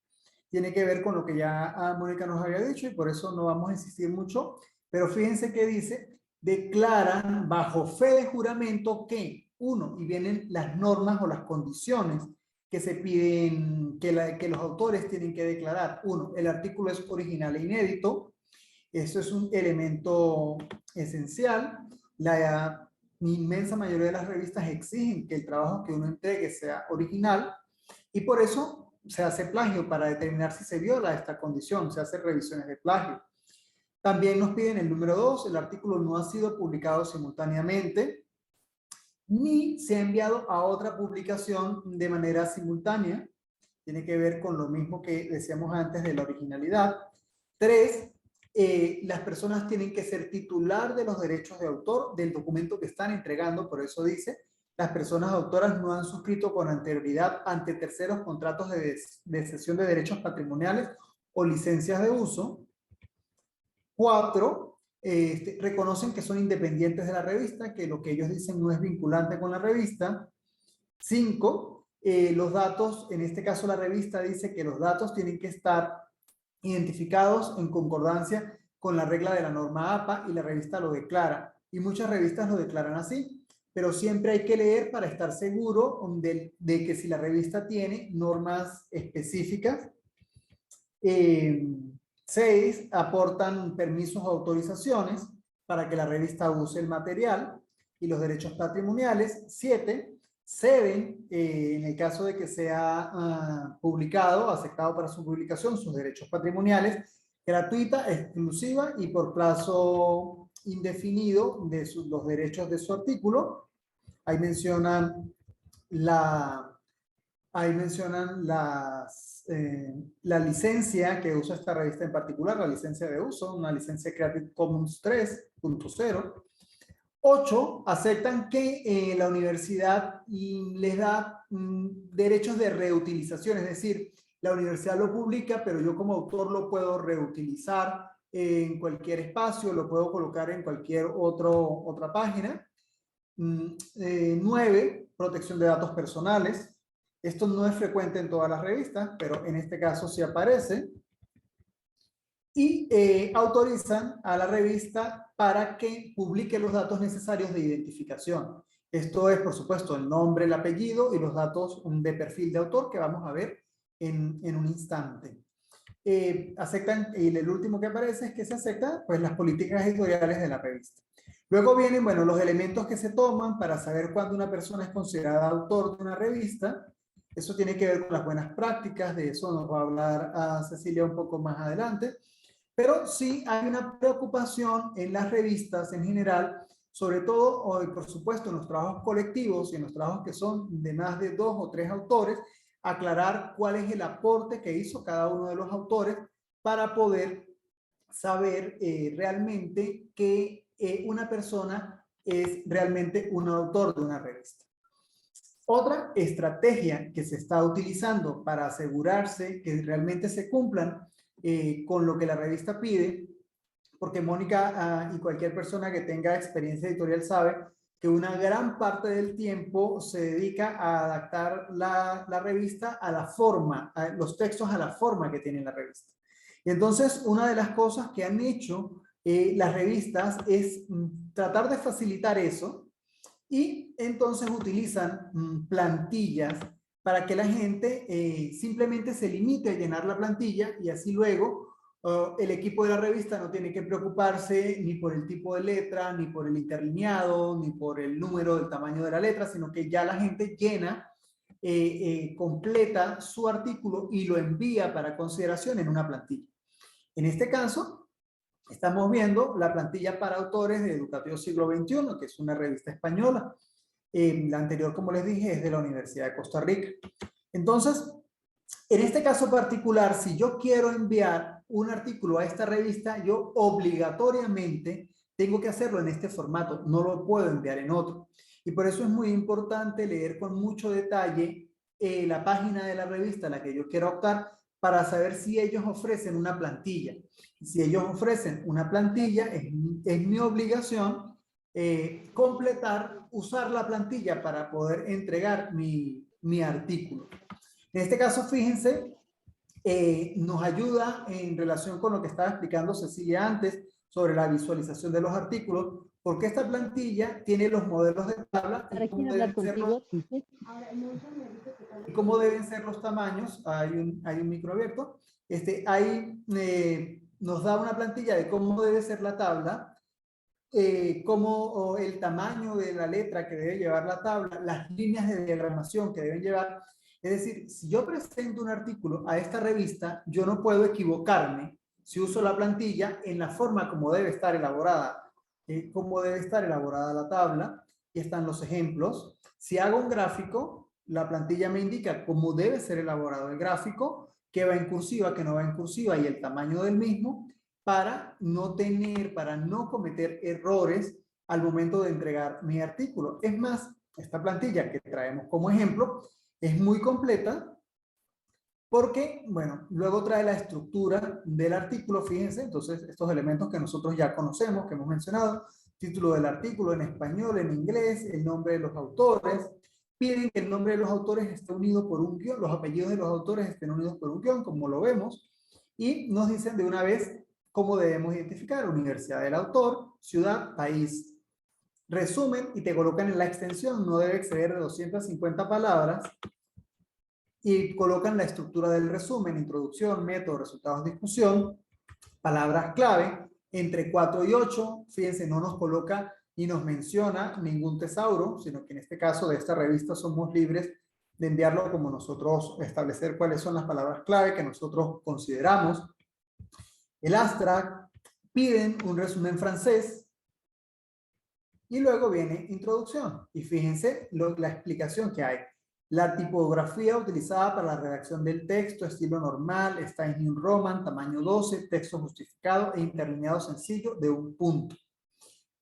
Speaker 3: tiene que ver con lo que ya Mónica nos había dicho y por eso no vamos a insistir mucho, pero fíjense que dice, declaran bajo fe de juramento que, uno, y vienen las normas o las condiciones que se piden, que los autores tienen que declarar. Uno, el artículo es original e inédito. Eso es un elemento esencial. La inmensa mayoría de las revistas exigen que el trabajo que uno entregue sea original y por eso se hace plagio para determinar si se viola esta condición, se hacen revisiones de plagio. También nos piden el número 2, el artículo no ha sido publicado simultáneamente ni se ha enviado a otra publicación de manera simultánea. Tiene que ver con lo mismo que decíamos antes de la originalidad. 3, las personas tienen que ser titular de los derechos de autor del documento que están entregando, por eso dice, las personas autoras no han suscrito con anterioridad ante terceros contratos de cesión de derechos patrimoniales o licencias de uso. 4, reconocen que son independientes de la revista, que lo que ellos dicen no es vinculante con la revista. 5, los datos, en este caso la revista dice que los datos tienen que estar identificados en concordancia con la regla de la norma APA y la revista lo declara. Y muchas revistas lo declaran así, pero siempre hay que leer para estar seguro de que si la revista tiene normas específicas. 6, aportan permisos o autorizaciones para que la revista use el material y los derechos patrimoniales. 7, ceden, en el caso de que sea publicado, aceptado para su publicación, sus derechos patrimoniales, gratuita, exclusiva y por plazo indefinido de los derechos de su artículo. Ahí mencionan la licencia que usa esta revista en particular, la licencia de uso, una licencia Creative Commons 3.0. 8, aceptan que la universidad les da derechos de reutilización, es decir, la universidad lo publica, pero yo como autor lo puedo reutilizar en cualquier espacio, lo puedo colocar en cualquier otra página. 9, protección de datos personales. Esto no es frecuente en todas las revistas, pero en este caso sí aparece. Y autorizan a la revista para que publique los datos necesarios de identificación. Esto es, por supuesto, el nombre, el apellido y los datos de perfil de autor que vamos a ver en un instante. Aceptan, y el último que aparece es que se acepta pues, las políticas editoriales de la revista. Luego vienen, bueno, los elementos que se toman para saber cuándo una persona es considerada autor de una revista. Eso tiene que ver con las buenas prácticas, de eso nos va a hablar a Cecilia un poco más adelante. Pero sí hay una preocupación en las revistas en general, sobre todo, hoy, por supuesto, en los trabajos colectivos y en los trabajos que son de más de 2 o 3 autores, aclarar cuál es el aporte que hizo cada uno de los autores para poder saber realmente que una persona es realmente un autor de una revista. Otra estrategia que se está utilizando para asegurarse que realmente se cumplan con lo que la revista pide, porque Mónica y cualquier persona que tenga experiencia editorial sabe que una gran parte del tiempo se dedica a adaptar la revista a la forma, a los textos a la forma que tiene la revista. Y entonces una de las cosas que han hecho las revistas es tratar de facilitar eso y entonces utilizan plantillas para que la gente simplemente se limite a llenar la plantilla y así luego el equipo de la revista no tiene que preocuparse ni por el tipo de letra, ni por el interlineado, ni por el número del tamaño de la letra, sino que ya la gente llena completa su artículo y lo envía para consideración en una plantilla. En este caso, estamos viendo la plantilla para autores de Educativo Siglo XXI, que es una revista española. La anterior, como les dije, es de la Universidad de Costa Rica. Entonces, en este caso particular, si yo quiero enviar un artículo a esta revista, yo obligatoriamente tengo que hacerlo en este formato, no lo puedo enviar en otro. Y por eso es muy importante leer con mucho detalle la página de la revista a la que yo quiero optar para saber si ellos ofrecen una plantilla. Si ellos ofrecen una plantilla, es mi obligación completar, usar la plantilla para poder entregar mi artículo. En este caso, fíjense, nos ayuda en relación con lo que estaba explicando Cecilia antes sobre la visualización de los artículos, porque esta plantilla tiene los modelos de tabla y cómo deben ser los tamaños. Hay un micro abierto. Ahí nos da una plantilla de cómo debe ser la tabla, cómo el tamaño de la letra que debe llevar la tabla, las líneas de diagramación que deben llevar. Es decir, si yo presento un artículo a esta revista, yo no puedo equivocarme si uso la plantilla en la forma como debe estar elaborada. Cómo debe estar elaborada la tabla. Y están los ejemplos. Si hago un gráfico, la plantilla me indica cómo debe ser elaborado el gráfico, qué va en cursiva, qué no va en cursiva y el tamaño del mismo, para no cometer errores al momento de entregar mi artículo. Es más, esta plantilla que traemos como ejemplo es muy completa porque, bueno, luego trae la estructura del artículo, fíjense, entonces estos elementos que nosotros ya conocemos, que hemos mencionado, título del artículo en español, en inglés, el nombre de los autores, piden que el nombre de los autores esté unido por un guión, los apellidos de los autores estén unidos por un guión, como lo vemos, y nos dicen de una vez cómo debemos identificar: universidad del autor, ciudad, país. Resumen, y te colocan en la extensión, no debe exceder de 250 palabras, y colocan la estructura del resumen: introducción, método, resultados, discusión, palabras clave, entre 4 y 8, fíjense, no nos coloca ni nos menciona ningún tesauro, sino que en este caso de esta revista somos libres de enviarlo como nosotros, establecer cuáles son las palabras clave que nosotros consideramos. El abstract, piden un resumen francés, y luego viene introducción. Y fíjense la explicación que hay. La tipografía utilizada para la redacción del texto, estilo normal, está en New Roman, tamaño 12, texto justificado e interlineado sencillo de un punto.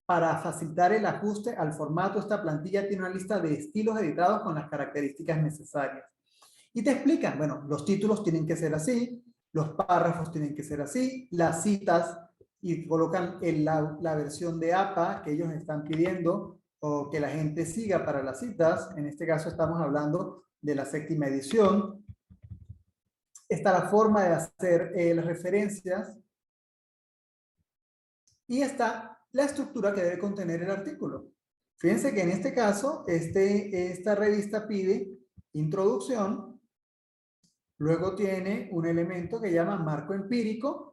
Speaker 3: Para facilitar el ajuste al formato, esta plantilla tiene una lista de estilos editados con las características necesarias. Y te explican, bueno, los títulos tienen que ser así, los párrafos tienen que ser así, las citas, y colocan la versión de APA que ellos están pidiendo o que la gente siga para las citas. En este caso estamos hablando de la 7ª edición. Está la forma de hacer las referencias. Y está la estructura que debe contener el artículo. Fíjense que en este caso, esta revista pide introducción, luego tiene un elemento que llama marco empírico,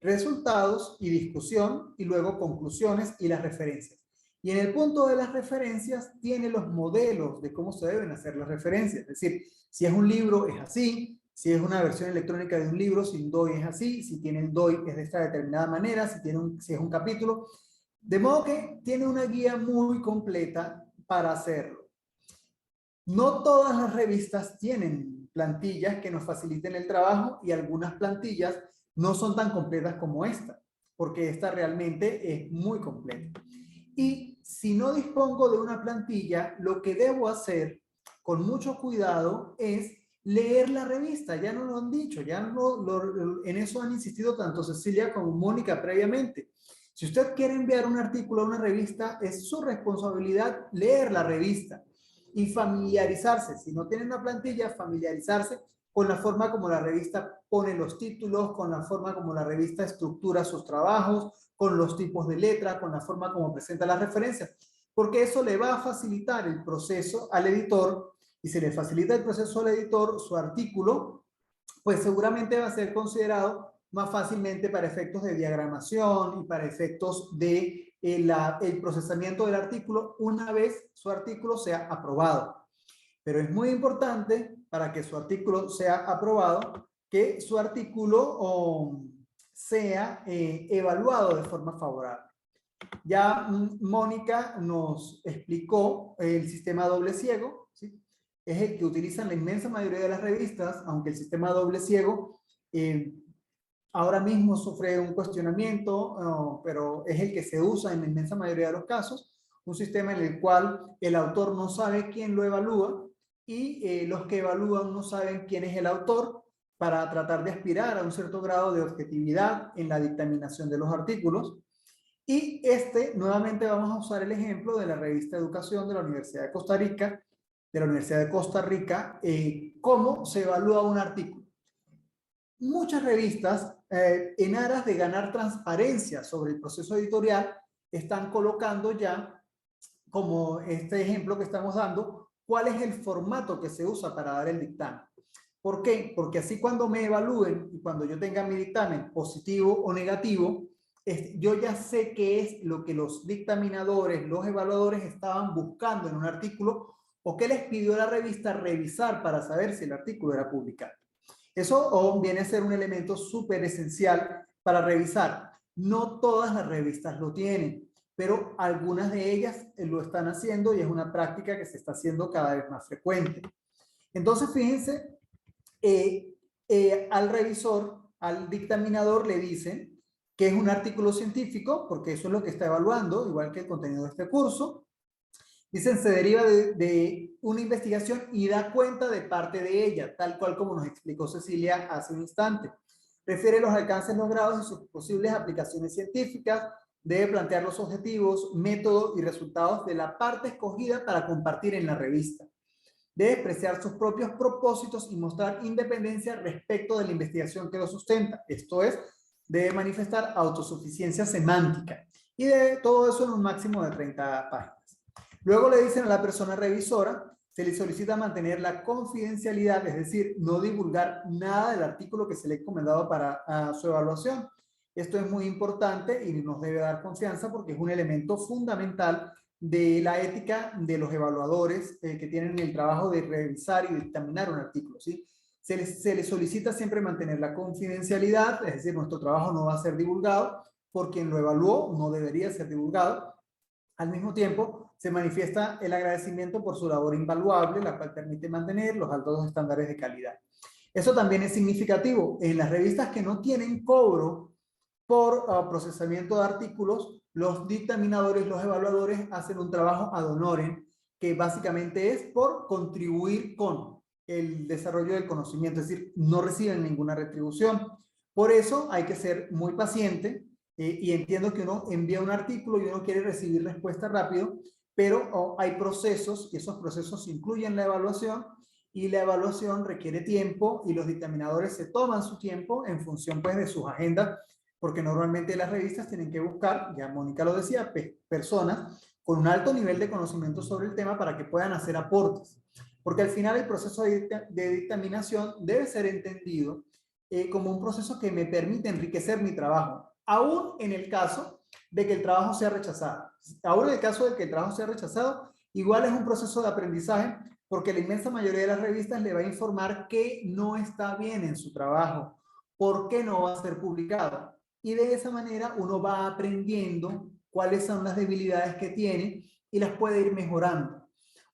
Speaker 3: resultados y discusión, y luego conclusiones y las referencias. Y en el punto de las referencias tiene los modelos de cómo se deben hacer las referencias. Es decir, si es un libro es así, si es una versión electrónica de un libro sin DOI es así, si tiene el DOI es de esta determinada manera, si es un capítulo. De modo que tiene una guía muy completa para hacerlo. No todas las revistas tienen plantillas que nos faciliten el trabajo, y algunas plantillas no son tan completas como esta, porque esta realmente es muy completa. Y si no dispongo de una plantilla, lo que debo hacer con mucho cuidado es leer la revista. Ya nos lo han dicho, en eso han insistido tanto Cecilia como Mónica previamente. Si usted quiere enviar un artículo a una revista, es su responsabilidad leer la revista y familiarizarse. Si no tiene una plantilla, familiarizarse con la forma como la revista pone los títulos, con la forma como la revista estructura sus trabajos, con los tipos de letra, con la forma como presenta las referencias, porque eso le va a facilitar el proceso al editor, y si le facilita el proceso al editor, su artículo, pues seguramente va a ser considerado más fácilmente para efectos de diagramación y para efectos de el procesamiento del artículo una vez su artículo sea aprobado. Pero es muy importante para que su artículo sea aprobado, que su artículo sea evaluado de forma favorable. Ya Mónica nos explicó el sistema doble ciego, ¿sí? Es el que utilizan la inmensa mayoría de las revistas, aunque el sistema doble ciego ahora mismo sufre un cuestionamiento, pero es el que se usa en la inmensa mayoría de los casos, un sistema en el cual el autor no sabe quién lo evalúa y los que evalúan no saben quién es el autor, para tratar de aspirar a un cierto grado de objetividad en la dictaminación de los artículos. Y nuevamente vamos a usar el ejemplo de la revista Educación de la Universidad de Costa Rica, cómo se evalúa un artículo. Muchas revistas, en aras de ganar transparencia sobre el proceso editorial, están colocando ya, como este ejemplo que estamos dando, cuál es el formato que se usa para dar el dictamen. ¿Por qué? Porque así cuando me evalúen y cuando yo tenga mi dictamen positivo o negativo, yo ya sé qué es lo que los dictaminadores, los evaluadores estaban buscando en un artículo o qué les pidió la revista revisar para saber si el artículo era publicado. Eso viene a ser un elemento súper esencial para revisar. No todas las revistas lo tienen, pero algunas de ellas lo están haciendo y es una práctica que se está haciendo cada vez más frecuente. Entonces, fíjense, al revisor, al dictaminador le dicen que es un artículo científico, porque eso es lo que está evaluando, igual que el contenido de este curso. Dicen, se deriva de una investigación y da cuenta de parte de ella, tal cual como nos explicó Cecilia hace un instante. Refiere los alcances logrados y sus posibles aplicaciones científicas, debe plantear los objetivos, métodos y resultados de la parte escogida para compartir en la revista. Debe expresar sus propios propósitos y mostrar independencia respecto de la investigación que lo sustenta. Esto es, debe manifestar autosuficiencia semántica. Y de todo eso en un máximo de 30 páginas. Luego le dicen a la persona revisora, se le solicita mantener la confidencialidad, es decir, no divulgar nada del artículo que se le ha encomendado para su evaluación. Esto es muy importante y nos debe dar confianza porque es un elemento fundamental de la ética de los evaluadores que tienen el trabajo de revisar y dictaminar un artículo, ¿sí? Se les solicita siempre mantener la confidencialidad, es decir, nuestro trabajo no va a ser divulgado, por quien lo evaluó no debería ser divulgado. Al mismo tiempo, se manifiesta el agradecimiento por su labor invaluable, la cual permite mantener los altos estándares de calidad. Eso también es significativo. En las revistas que no tienen cobro por procesamiento de artículos, los dictaminadores, los evaluadores hacen un trabajo ad honorem, que básicamente es por contribuir con el desarrollo del conocimiento, es decir, no reciben ninguna retribución. Por eso hay que ser muy paciente, y entiendo que uno envía un artículo y uno quiere recibir respuesta rápido, pero hay procesos y esos procesos incluyen la evaluación y la evaluación requiere tiempo y los dictaminadores se toman su tiempo en función pues de sus agendas, porque normalmente las revistas tienen que buscar, ya Mónica lo decía, personas con un alto nivel de conocimiento sobre el tema para que puedan hacer aportes. Porque al final el proceso de dictaminación debe ser entendido como un proceso que me permite enriquecer mi trabajo, aún en el caso de que el trabajo sea rechazado. Aún en el caso de que el trabajo sea rechazado, igual es un proceso de aprendizaje, porque la inmensa mayoría de las revistas le va a informar que no está bien en su trabajo, por qué no va a ser publicado. Y de esa manera uno va aprendiendo cuáles son las debilidades que tiene y las puede ir mejorando.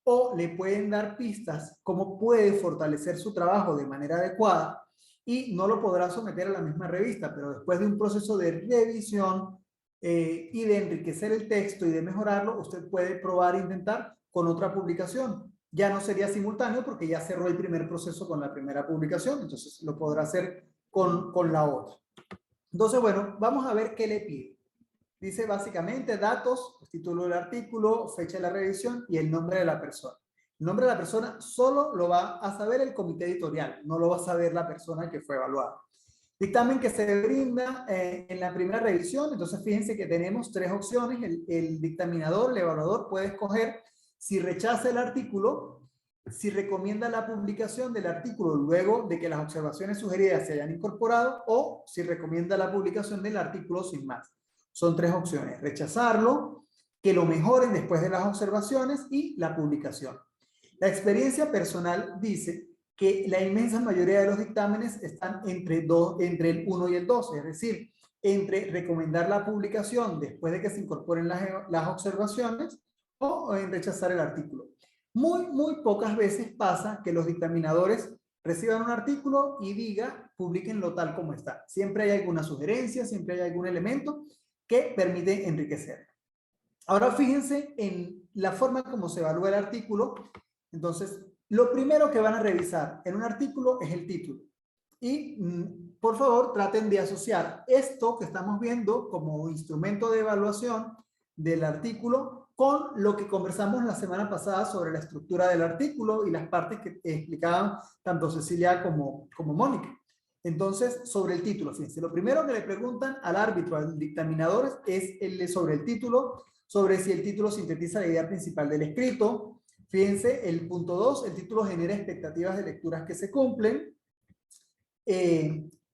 Speaker 3: O le pueden dar pistas cómo puede fortalecer su trabajo de manera adecuada y no lo podrá someter a la misma revista, pero después de un proceso de revisión y de enriquecer el texto y de mejorarlo, usted puede probar e intentar con otra publicación. Ya no sería simultáneo porque ya cerró el primer proceso con la primera publicación, entonces lo podrá hacer con la otra. Entonces, bueno, vamos a ver qué le pide. Dice básicamente datos, título del artículo, fecha de la revisión y el nombre de la persona. El nombre de la persona solo lo va a saber el comité editorial, no lo va a saber la persona que fue evaluada. Dictamen que se brinda en la primera revisión, entonces fíjense que tenemos tres opciones. El dictaminador, el evaluador puede escoger si rechaza el artículo, si recomienda la publicación del artículo luego de que las observaciones sugeridas se hayan incorporado o si recomienda la publicación del artículo sin más. Son tres opciones: rechazarlo, que lo mejoren después de las observaciones y la publicación. La experiencia personal dice que la inmensa mayoría de los dictámenes están entre el 1 y el 2, es decir, entre recomendar la publicación después de que se incorporen las observaciones o en rechazar el artículo. Muy pocas veces pasa que los dictaminadores reciban un artículo y diga, publíquenlo tal como está. Siempre hay alguna sugerencia, siempre hay algún elemento que permite enriquecer. Ahora fíjense en la forma como se evalúa el artículo. Entonces, lo primero que van a revisar en un artículo es el título. Y por favor traten de asociar esto que estamos viendo como instrumento de evaluación del artículo con lo que conversamos la semana pasada sobre la estructura del artículo y las partes que explicaban tanto Cecilia como Mónica. Entonces, sobre el título, fíjense, lo primero que le preguntan al árbitro, al dictaminador, es sobre el título, sobre si el título sintetiza la idea principal del escrito. Fíjense, el punto 2, el título genera expectativas de lecturas que se cumplen.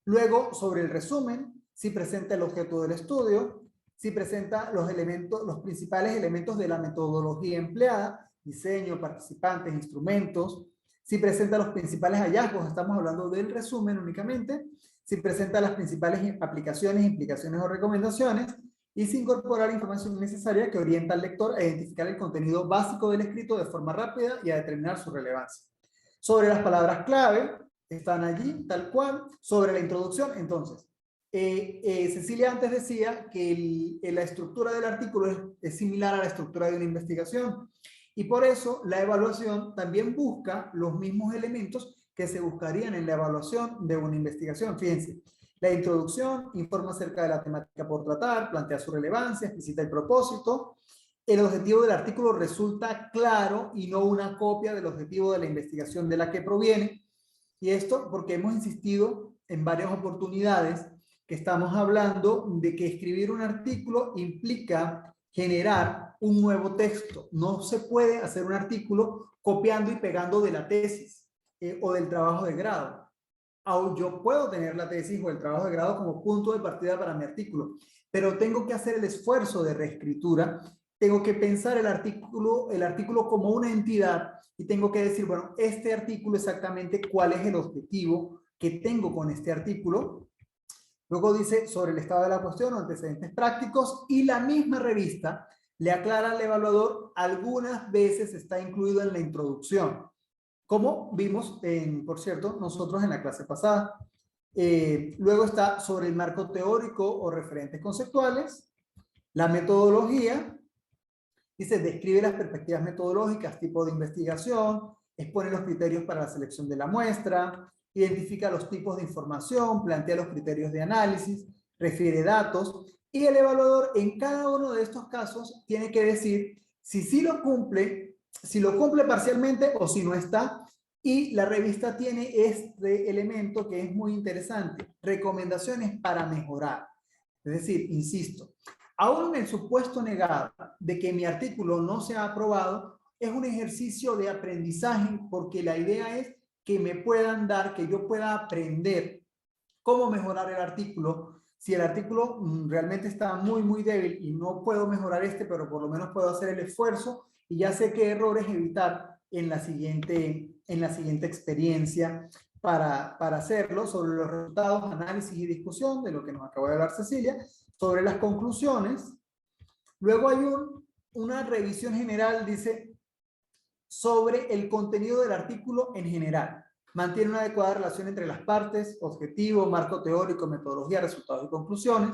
Speaker 3: Luego, sobre el resumen, si presenta el objeto del estudio, si presenta los principales elementos de la metodología empleada, diseño, participantes, instrumentos, si presenta los principales hallazgos, estamos hablando del resumen únicamente, si presenta las principales aplicaciones, implicaciones o recomendaciones, y si incorpora la información necesaria que orienta al lector a identificar el contenido básico del escrito de forma rápida y a determinar su relevancia. Sobre las palabras clave, están allí, tal cual. Sobre la introducción, entonces, Cecilia antes decía que la estructura del artículo es similar a la estructura de una investigación, y por eso la evaluación también busca los mismos elementos que se buscarían en la evaluación de una investigación. Fíjense, la introducción informa acerca de la temática por tratar, plantea su relevancia, explicita el propósito. El objetivo del artículo resulta claro y no una copia del objetivo de la investigación de la que proviene. Y esto porque hemos insistido en varias oportunidades que estamos hablando de que escribir un artículo implica generar un nuevo texto. No se puede hacer un artículo copiando y pegando de la tesis o del trabajo de grado. Yo puedo tener la tesis o el trabajo de grado como punto de partida para mi artículo, pero tengo que hacer el esfuerzo de reescritura, tengo que pensar el artículo como una entidad y tengo que decir, bueno, este artículo exactamente cuál es el objetivo que tengo con este artículo. Luego dice sobre el estado de la cuestión o antecedentes prácticos, y la misma revista le aclara al evaluador, algunas veces está incluido en la introducción, como vimos, por cierto, nosotros en la clase pasada. Luego está sobre el marco teórico o referentes conceptuales, la metodología, dice, describe las perspectivas metodológicas, tipo de investigación, expone los criterios para la selección de la muestra, identifica los tipos de información, plantea los criterios de análisis, refiere datos, y el evaluador en cada uno de estos casos tiene que decir si sí lo cumple, si lo cumple parcialmente o si no está. Y la revista tiene este elemento que es muy interesante, recomendaciones para mejorar. Es decir, insisto, aún en el supuesto negado de que mi artículo no sea aprobado, es un ejercicio de aprendizaje, porque la idea es que me puedan dar, que yo pueda aprender cómo mejorar el artículo. Si el artículo realmente está muy débil y no puedo mejorar pero por lo menos puedo hacer el esfuerzo y ya sé qué errores evitar en la siguiente experiencia para hacerlo. Sobre los resultados, análisis y discusión, de lo que nos acabó de hablar Cecilia. Sobre las conclusiones, luego hay una revisión general, dice, sobre el contenido del artículo en general. Mantiene una adecuada relación entre las partes, objetivo, marco teórico, metodología, resultados y conclusiones.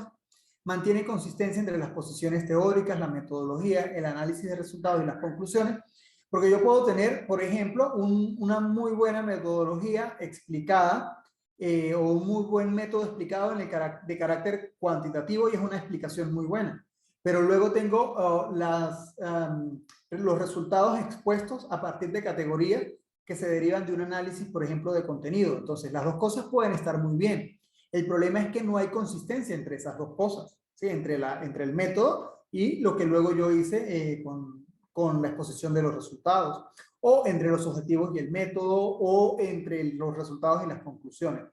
Speaker 3: Mantiene consistencia entre las posiciones teóricas, la metodología, el análisis de resultados y las conclusiones. Porque yo puedo tener, por ejemplo, una muy buena metodología explicada o un muy buen método explicado de carácter cuantitativo, y es una explicación muy buena. Pero luego tengo los resultados expuestos a partir de categorías que se derivan de un análisis, por ejemplo, de contenido. Entonces, las dos cosas pueden estar muy bien. El problema es que no hay consistencia entre esas dos cosas, ¿sí? Entre el método y lo que luego yo hice con la exposición de los resultados, o entre los objetivos y el método, o entre los resultados y las conclusiones.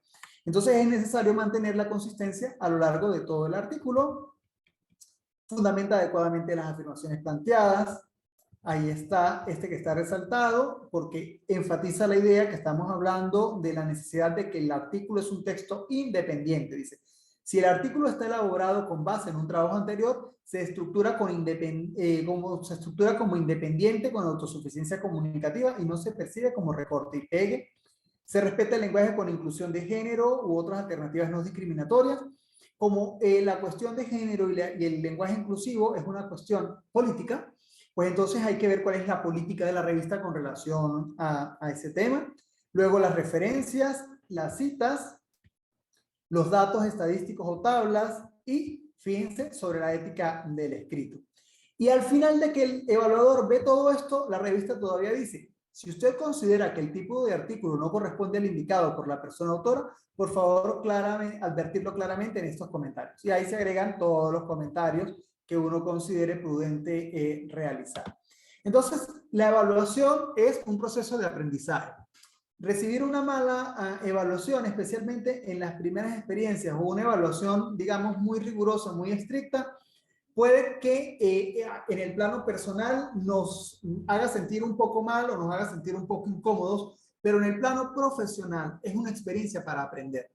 Speaker 3: Entonces, es necesario mantener la consistencia a lo largo de todo el artículo. Fundamenta adecuadamente las afirmaciones planteadas, Ahí está este que está resaltado porque enfatiza la idea que estamos hablando de la necesidad de que el artículo es un texto independiente. Dice, si el artículo está elaborado con base en un trabajo anterior, se estructura, se estructura como independiente con autosuficiencia comunicativa y no se percibe como recorte y pegue. Se respeta el lenguaje con inclusión de género u otras alternativas no discriminatorias. Como la cuestión de género y el lenguaje inclusivo es una cuestión política, pues entonces hay que ver cuál es la política de la revista con relación a ese tema. Luego las referencias, las citas, los datos estadísticos o tablas y, fíjense, sobre la ética del escrito. Y al final de que el evaluador ve todo esto, la revista todavía dice, si usted considera que el tipo de artículo no corresponde al indicado por la persona autora, por favor advertirlo claramente en estos comentarios. Y ahí se agregan todos los comentarios que uno considere prudente realizar. Entonces, la evaluación es un proceso de aprendizaje. Recibir una mala evaluación, especialmente en las primeras experiencias, o una evaluación, digamos, muy rigurosa, muy estricta, puede que en el plano personal nos haga sentir un poco mal o nos haga sentir un poco incómodos, pero en el plano profesional es una experiencia para aprender.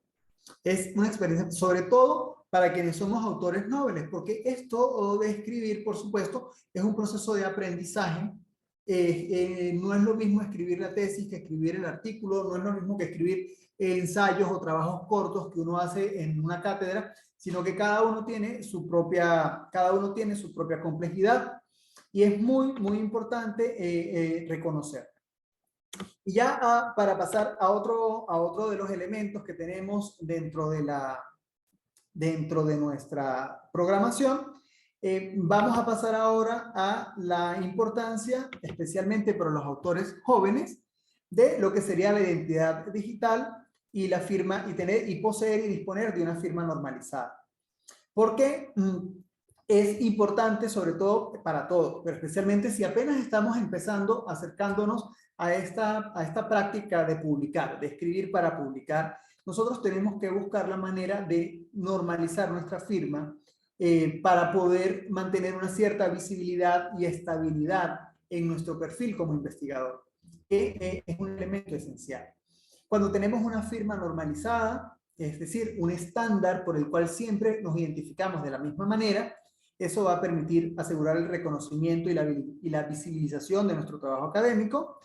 Speaker 3: Es una experiencia, sobre todo para quienes somos autores nobles, porque esto de escribir, por supuesto, es un proceso de aprendizaje. No es lo mismo escribir la tesis que escribir el artículo, no es lo mismo que escribir ensayos o trabajos cortos que uno hace en una cátedra, sino que cada uno tiene su propia complejidad y es muy, muy importante reconocer. Y ya para pasar a otro de los elementos que tenemos dentro de nuestra programación, vamos a pasar ahora a la importancia, especialmente para los autores jóvenes, de lo que sería la identidad digital y la firma, y poseer y disponer de una firma normalizada. Porque es importante, sobre todo para todos, pero especialmente si apenas estamos empezando, acercándonos a esta práctica de publicar, de escribir para publicar. Nosotros tenemos que buscar la manera de normalizar nuestra firma para poder mantener una cierta visibilidad y estabilidad en nuestro perfil como investigador, que es un elemento esencial. Cuando tenemos una firma normalizada, es decir, un estándar por el cual siempre nos identificamos de la misma manera, eso va a permitir asegurar el reconocimiento y la visibilización de nuestro trabajo académico,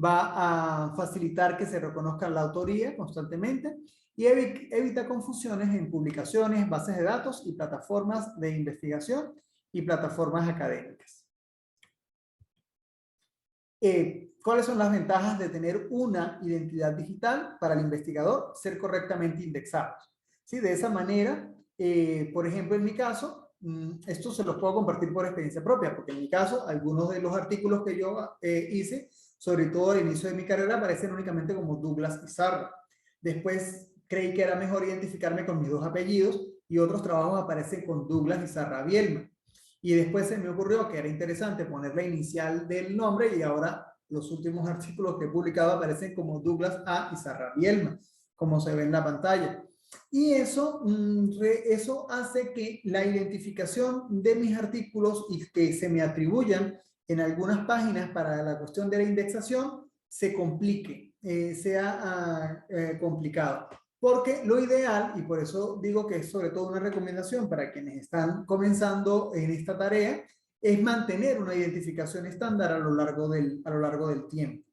Speaker 3: va a facilitar que se reconozca la autoría constantemente y evita confusiones en publicaciones, bases de datos y plataformas de investigación y plataformas académicas. ¿Cuáles son las ventajas de tener una identidad digital para el investigador? Ser correctamente indexados. ¿Sí? De esa manera, por ejemplo, en mi caso, esto se los puedo compartir por experiencia propia, porque en mi caso, algunos de los artículos que yo hice, sobre todo al inicio de mi carrera, aparecen únicamente como Douglas Izarra. Después creí que era mejor identificarme con mis dos apellidos y otros trabajos aparecen con Douglas Izarra Bielma. Y después se me ocurrió que era interesante poner la inicial del nombre y ahora los últimos artículos que he publicado aparecen como Douglas A. Izarra Bielma, como se ve en la pantalla. Y eso hace que la identificación de mis artículos y que se me atribuyan en algunas páginas para la cuestión de la indexación se complique, sea complicado. Porque lo ideal, y por eso digo que es sobre todo una recomendación para quienes están comenzando en esta tarea, es mantener una identificación estándar a lo largo del tiempo.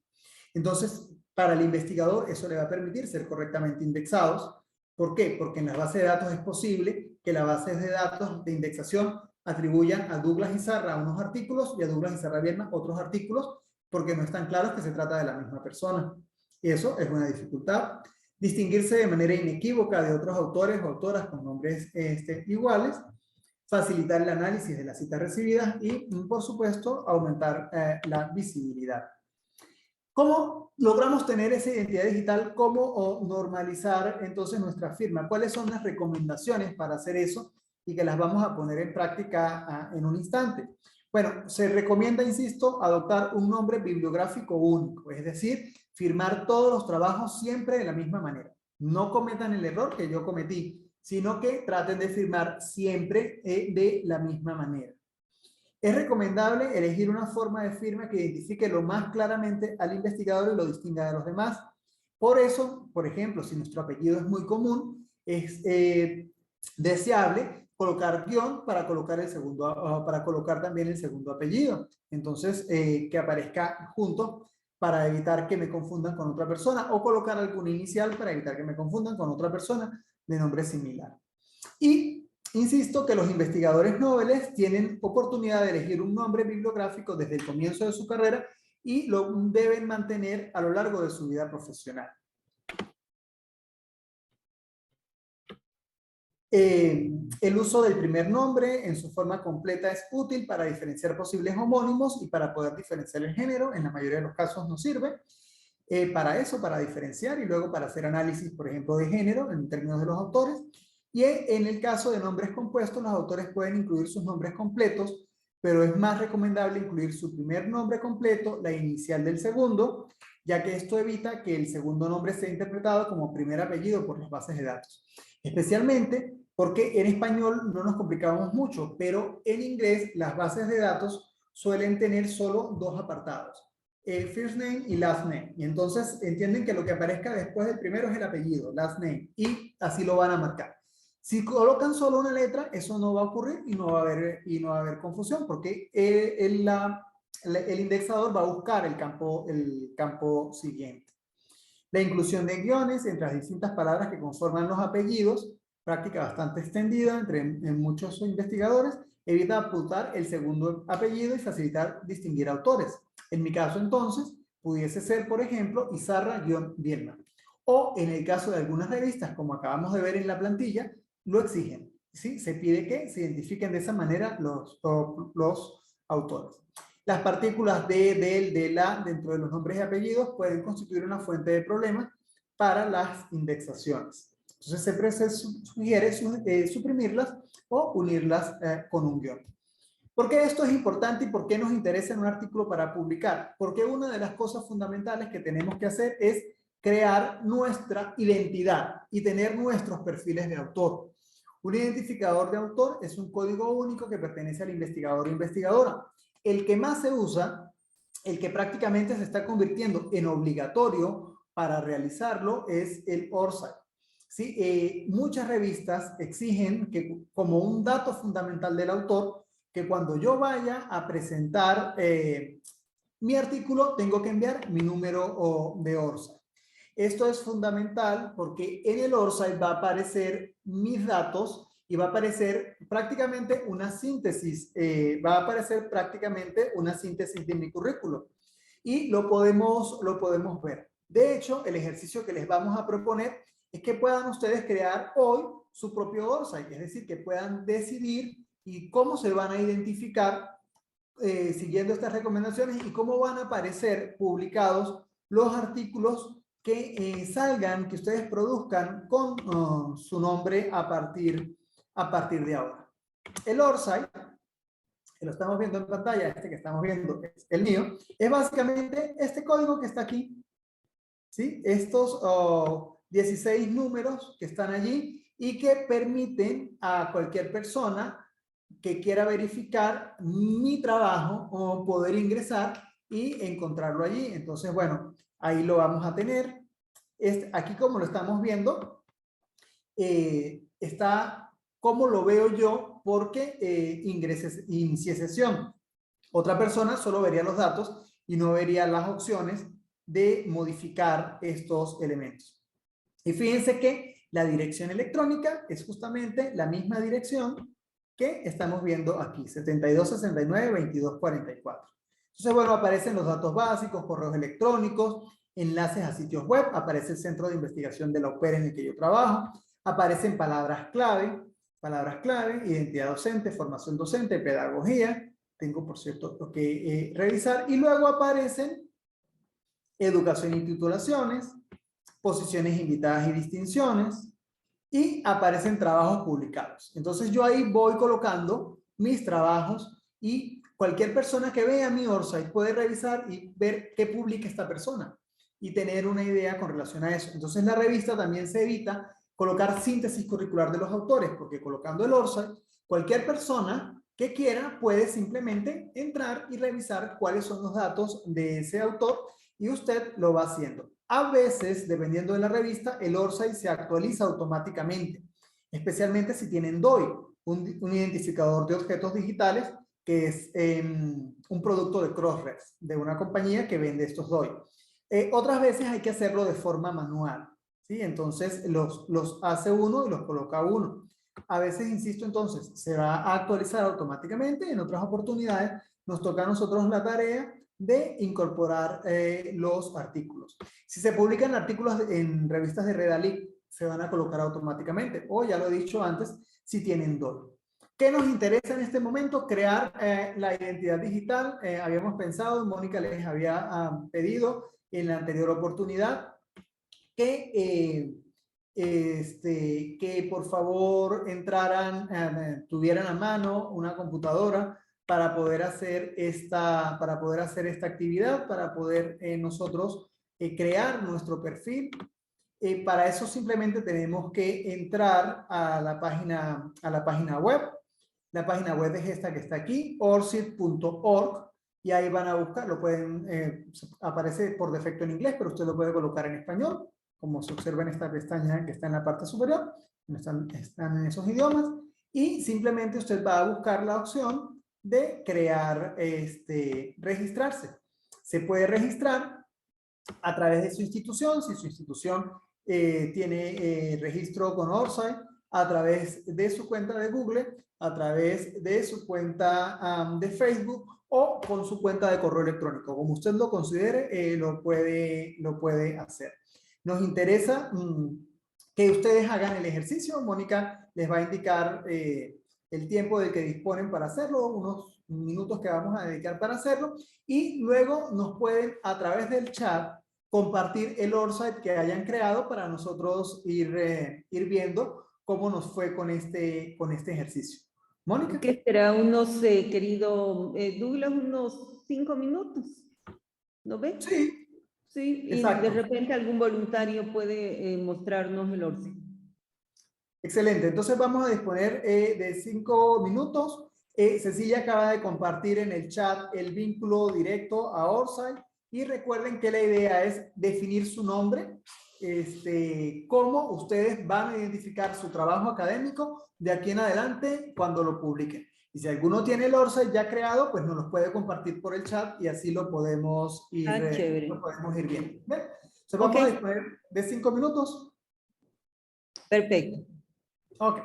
Speaker 3: Entonces, para el investigador eso le va a permitir ser correctamente indexados. ¿Por qué? Porque en las bases de datos es posible que las bases de datos de indexación atribuyan a Douglas Izarra unos artículos y a Douglas Izarra Bielma otros artículos, porque no están claros que se trata de la misma persona. Y eso es una dificultad. Distinguirse de manera inequívoca de otros autores o autoras con nombres iguales, facilitar el análisis de las citas recibidas y, por supuesto, aumentar la visibilidad. ¿Cómo logramos tener esa identidad digital? ¿Cómo normalizar entonces nuestra firma? ¿Cuáles son las recomendaciones para hacer eso? Y que las vamos a poner en práctica en un instante. Bueno, se recomienda, insisto, adoptar un nombre bibliográfico único, es decir, firmar todos los trabajos siempre de la misma manera. No cometan el error que yo cometí, sino que traten de firmar siempre de la misma manera. Es recomendable elegir una forma de firma que identifique lo más claramente al investigador y lo distinga de los demás. Por eso, por ejemplo, si nuestro apellido es muy común, es deseable colocar guión para colocar para colocar también el segundo apellido. Entonces, que aparezca junto para evitar que me confundan con otra persona, o colocar algún inicial para evitar que me confundan con otra persona de nombre similar. Y insisto que los investigadores nobles tienen oportunidad de elegir un nombre bibliográfico desde el comienzo de su carrera y lo deben mantener a lo largo de su vida profesional. El uso del primer nombre en su forma completa es útil para diferenciar posibles homónimos y para poder diferenciar el género. En la mayoría de los casos nos sirve para eso, para diferenciar y luego para hacer análisis, por ejemplo, de género en términos de los autores. Y en el caso de nombres compuestos, los autores pueden incluir sus nombres completos, pero es más recomendable incluir su primer nombre completo, la inicial del segundo, ya que esto evita que el segundo nombre sea interpretado como primer apellido por las bases de datos. Especialmente porque en español no nos complicamos mucho, pero en inglés las bases de datos suelen tener solo dos apartados, first name y last name. Y entonces entienden que lo que aparezca después del primero es el apellido, last name, y así lo van a marcar. Si colocan solo una letra, eso no va a ocurrir y no va a haber confusión, porque el indexador va a buscar el campo siguiente. La inclusión de guiones entre las distintas palabras que conforman los apellidos, práctica bastante extendida en muchos investigadores, evita apuntar el segundo apellido y facilitar distinguir autores. En mi caso, entonces, pudiese ser, por ejemplo, Izarra-Bielman. O en el caso de algunas revistas, como acabamos de ver en la plantilla, lo exigen. ¿Sí? Se pide que se identifiquen de esa manera los autores. Las partículas de la dentro de los nombres y apellidos pueden constituir una fuente de problemas para las indexaciones. Entonces siempre se sugiere suprimirlas o unirlas con un guión. ¿Por qué esto es importante y por qué nos interesa en un artículo para publicar? Porque una de las cosas fundamentales que tenemos que hacer es crear nuestra identidad y tener nuestros perfiles de autor. Un identificador de autor es un código único que pertenece al investigador o investigadora. El que más se usa, el que prácticamente se está convirtiendo en obligatorio para realizarlo, es el ORCID. ¿Sí? Muchas revistas exigen que, como un dato fundamental del autor, que cuando yo vaya a presentar mi artículo, tengo que enviar mi número de ORCID. Esto es fundamental porque en el ORCID va a aparecer mis datos y va a aparecer prácticamente una síntesis, de mi currículo. Y lo podemos ver. De hecho, el ejercicio que les vamos a proponer es que puedan ustedes crear hoy su propio ORCID, es decir, que puedan decidir y cómo se van a identificar siguiendo estas recomendaciones y cómo van a aparecer publicados los artículos que salgan, que ustedes produzcan con su nombre a partir de ahora. El ORCID, que lo estamos viendo en pantalla, este que estamos viendo es el mío, es básicamente este código que está aquí, ¿sí? Estos 16 números que están allí y que permiten a cualquier persona que quiera verificar mi trabajo o poder ingresar y encontrarlo allí. Entonces, bueno, ahí lo vamos a tener. Aquí, como lo estamos viendo, está como lo veo yo porque inicié sesión. Otra persona solo vería los datos y no vería las opciones de modificar estos elementos. Y fíjense que la dirección electrónica es justamente la misma dirección que estamos viendo aquí, 7269-2244. Entonces, bueno, aparecen los datos básicos, correos electrónicos, enlaces a sitios web, aparece el centro de investigación de la UPER en el que yo trabajo, aparecen palabras clave, identidad docente, formación docente, pedagogía, tengo por cierto lo que revisar, y luego aparecen educación y titulaciones, posiciones invitadas y distinciones, y aparecen trabajos publicados. Entonces yo ahí voy colocando mis trabajos y cualquier persona que vea mi ORCID puede revisar y ver qué publica esta persona y tener una idea con relación a eso. Entonces en la revista también se evita colocar síntesis curricular de los autores, porque colocando el ORCID, cualquier persona que quiera puede simplemente entrar y revisar cuáles son los datos de ese autor y usted lo va haciendo. A veces, dependiendo de la revista, el ORCID se actualiza automáticamente, especialmente si tienen DOI, un identificador de objetos digitales que es un producto de Crossref, de una compañía que vende estos DOI. Otras veces hay que hacerlo de forma manual, ¿sí? Entonces los hace uno y los coloca uno. A veces, insisto, entonces, se va a actualizar automáticamente. En otras oportunidades, nos toca a nosotros la tarea de incorporar los artículos. Si se publican artículos en revistas de Redalyc, se van a colocar automáticamente. O, ya lo he dicho antes, si tienen DOI. ¿Qué nos interesa en este momento? Crear la identidad digital. Habíamos pensado, Mónica les había pedido en la anterior oportunidad que por favor entraran, tuvieran a mano una computadora para poder hacer esta actividad, para poder nosotros crear nuestro perfil. Para eso simplemente tenemos que entrar a la página web. La página web es esta que está aquí, orcid.org, y ahí van a buscar, lo pueden, aparece por defecto en inglés, pero usted lo puede colocar en español, como se observa en esta pestaña que está en la parte superior, están en esos idiomas, y simplemente usted va a buscar la opción de crear, registrarse. Se puede registrar a través de su institución, si su institución tiene registro con ORCID, a través de su cuenta de Google, a través de su cuenta de Facebook o con su cuenta de correo electrónico. Como usted lo considere, lo puede hacer. Nos interesa que ustedes hagan el ejercicio. Mónica les va a indicar el tiempo del que disponen para hacerlo, unos minutos que vamos a dedicar para hacerlo, y luego nos pueden, a través del chat, compartir el ORCID que hayan creado para nosotros ir viendo cómo nos fue con este ejercicio. Mónica.
Speaker 1: ¿Qué será? Querido Douglas, unos 5 minutos, ¿no ve?
Speaker 3: Sí.
Speaker 1: Sí, y
Speaker 3: exacto.
Speaker 1: de repente algún voluntario puede mostrarnos el ORCID.
Speaker 3: Excelente, entonces vamos a disponer de 5 minutos. Cecilia acaba de compartir en el chat el vínculo directo a ORCID, y recuerden que la idea es definir su nombre, cómo ustedes van a identificar su trabajo académico de aquí en adelante cuando lo publiquen. Y si alguno tiene el ORCID ya creado, pues nos lo puede compartir por el chat y así lo podemos ir, viendo. ¿Bien? Entonces vamos a disponer de 5 minutos.
Speaker 1: Perfecto.
Speaker 3: Ok.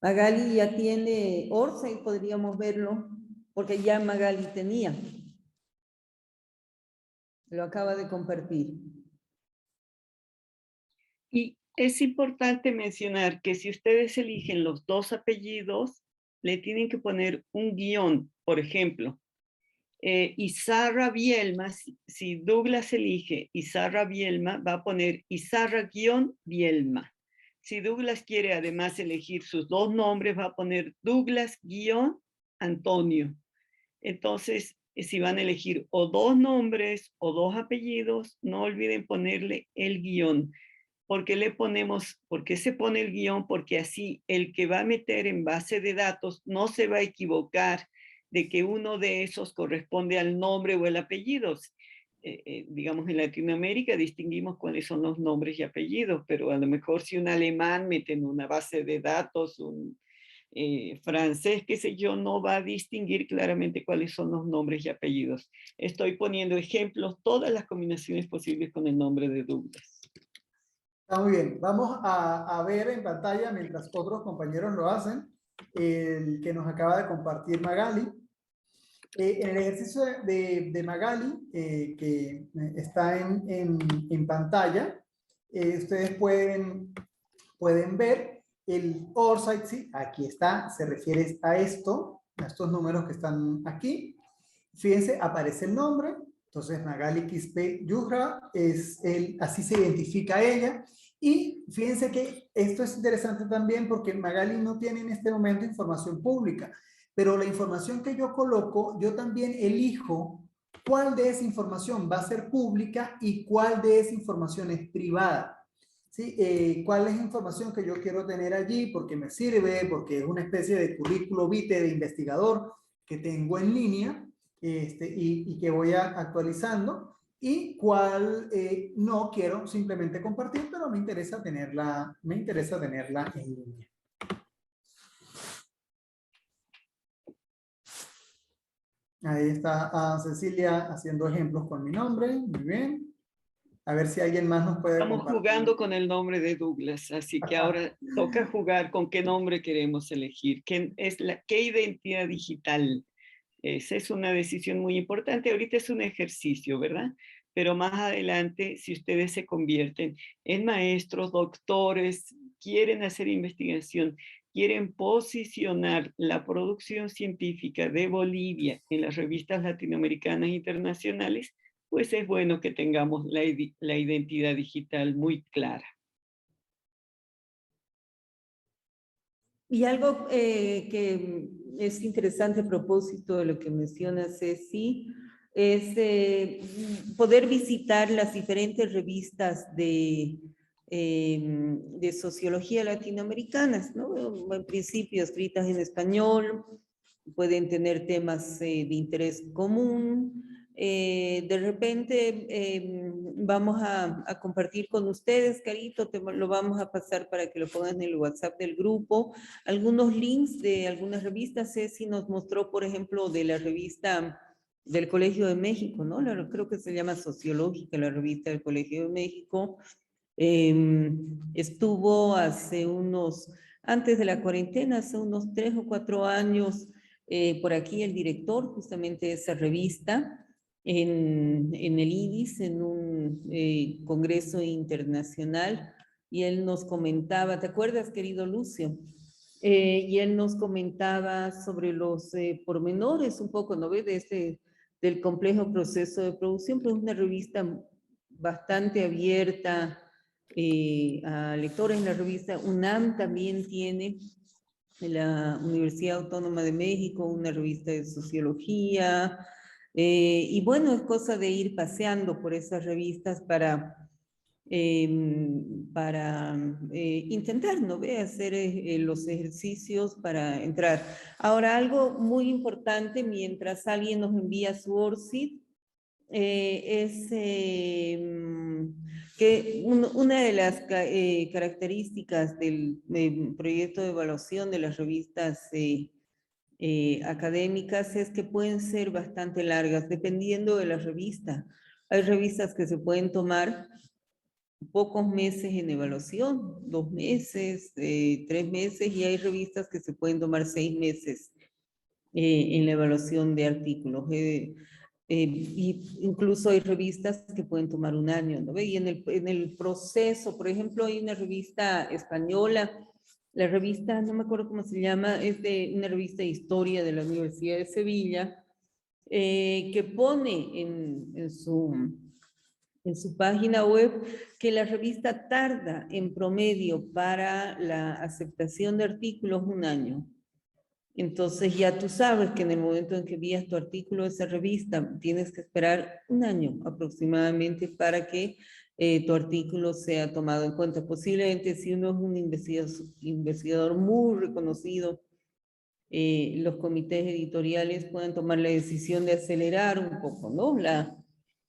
Speaker 1: Magali ya tiene ORCID, podríamos verlo, porque ya Magali tenía. Lo acaba de compartir.
Speaker 2: Y es importante mencionar que si ustedes eligen los 2 apellidos, le tienen que poner un guión. Por ejemplo, Izarra Bielma, si Douglas elige Izarra Bielma, va a poner Izarra-Bielma. Si Douglas quiere además elegir sus 2 nombres, va a poner Douglas-Antonio. Entonces, si van a elegir o 2 nombres o 2 apellidos, no olviden ponerle el guión. ¿Por qué se pone el guión? Porque así el que va a meter en base de datos no se va a equivocar de que uno de esos corresponde al nombre o el apellido. Digamos, en Latinoamérica distinguimos cuáles son los nombres y apellidos, pero a lo mejor si un alemán mete en una base de datos, un francés, qué sé yo, no va a distinguir claramente cuáles son los nombres y apellidos. Estoy poniendo ejemplos, todas las combinaciones posibles con el nombre de Douglas.
Speaker 3: Está muy bien. Vamos a ver en pantalla, mientras otros compañeros lo hacen, el que nos acaba de compartir Magali. En el ejercicio de Magali, que está en pantalla, ustedes pueden ver el ORCID, ¿sí? Aquí está, se refiere a esto, a estos números que están aquí. fíjense, aparece el nombre. Entonces, Magali Quispe Yujra, así se identifica a ella. Y fíjense que esto es interesante también porque Magali no tiene en este momento información pública, pero la información que yo coloco, yo también elijo cuál de esa información va a ser pública y cuál de esa información es privada. ¿Sí? ¿Cuál es la información que yo quiero tener allí? Porque me sirve, porque es una especie de currículo vitae de investigador que tengo en línea y que voy actualizando, y cuál no quiero simplemente compartir, pero me interesa tenerla en línea. Ahí está Cecilia haciendo ejemplos con mi nombre, muy bien. A ver si alguien más nos puede
Speaker 2: Estamos
Speaker 3: compartir.
Speaker 2: jugando con el nombre de Douglas, así que ahora toca jugar con qué nombre queremos elegir. ¿Qué identidad digital? Esa es una decisión muy importante. Ahorita es un ejercicio, ¿verdad? Pero más adelante, si ustedes se convierten en maestros, doctores, quieren hacer investigación, quieren posicionar la producción científica de Bolivia en las revistas latinoamericanas e internacionales, pues es bueno que tengamos la identidad digital muy clara.
Speaker 1: Y algo que es interesante a propósito de lo que menciona Ceci, es poder visitar las diferentes revistas de sociología latinoamericanas, ¿no? En principio escritas en español, pueden tener temas de interés común. De repente vamos a compartir con ustedes, Carito, lo vamos a pasar para que lo pongan en el WhatsApp del grupo, algunos links de algunas revistas. Ceci nos mostró, por ejemplo, de la revista del Colegio de México, ¿no? Creo que se llama Sociológica, la revista del Colegio de México. Estuvo antes de la cuarentena, hace unos 3 o 4 años, por aquí el director justamente de esa revista, en el IDIS, en un congreso internacional, y él nos comentaba, ¿te acuerdas, querido Lucio? Y él nos comentaba sobre los pormenores un poco, ¿no ve? Del complejo proceso de producción, pero es una revista bastante abierta a lectores. En la revista UNAM también tiene, la Universidad Autónoma de México, una revista de sociología, y bueno, es cosa de ir paseando por esas revistas para intentar, ¿no ve? Hacer los ejercicios para entrar. Ahora, algo muy importante, mientras alguien nos envía su ORCID, es que una de las características del proyecto de evaluación de las revistas académicas es que pueden ser bastante largas, dependiendo de la revista. Hay revistas que se pueden tomar pocos meses en evaluación, 2 meses, 3 meses, y hay revistas que se pueden tomar 6 meses en la evaluación de artículos. Y incluso hay revistas que pueden tomar 1 año, ¿no ve? Y en el proceso, por ejemplo, hay una revista española, la revista, no me acuerdo cómo se llama, es una revista de historia de la Universidad de Sevilla, que pone en su página web que la revista tarda en promedio para la aceptación de artículos 1 año. Entonces ya tú sabes que en el momento en que envías tu artículo a esa revista, tienes que esperar 1 año aproximadamente para que tu artículo sea tomado en cuenta. Posiblemente si uno es un investigador muy reconocido, los comités editoriales puedan tomar la decisión de acelerar un poco, ¿no? La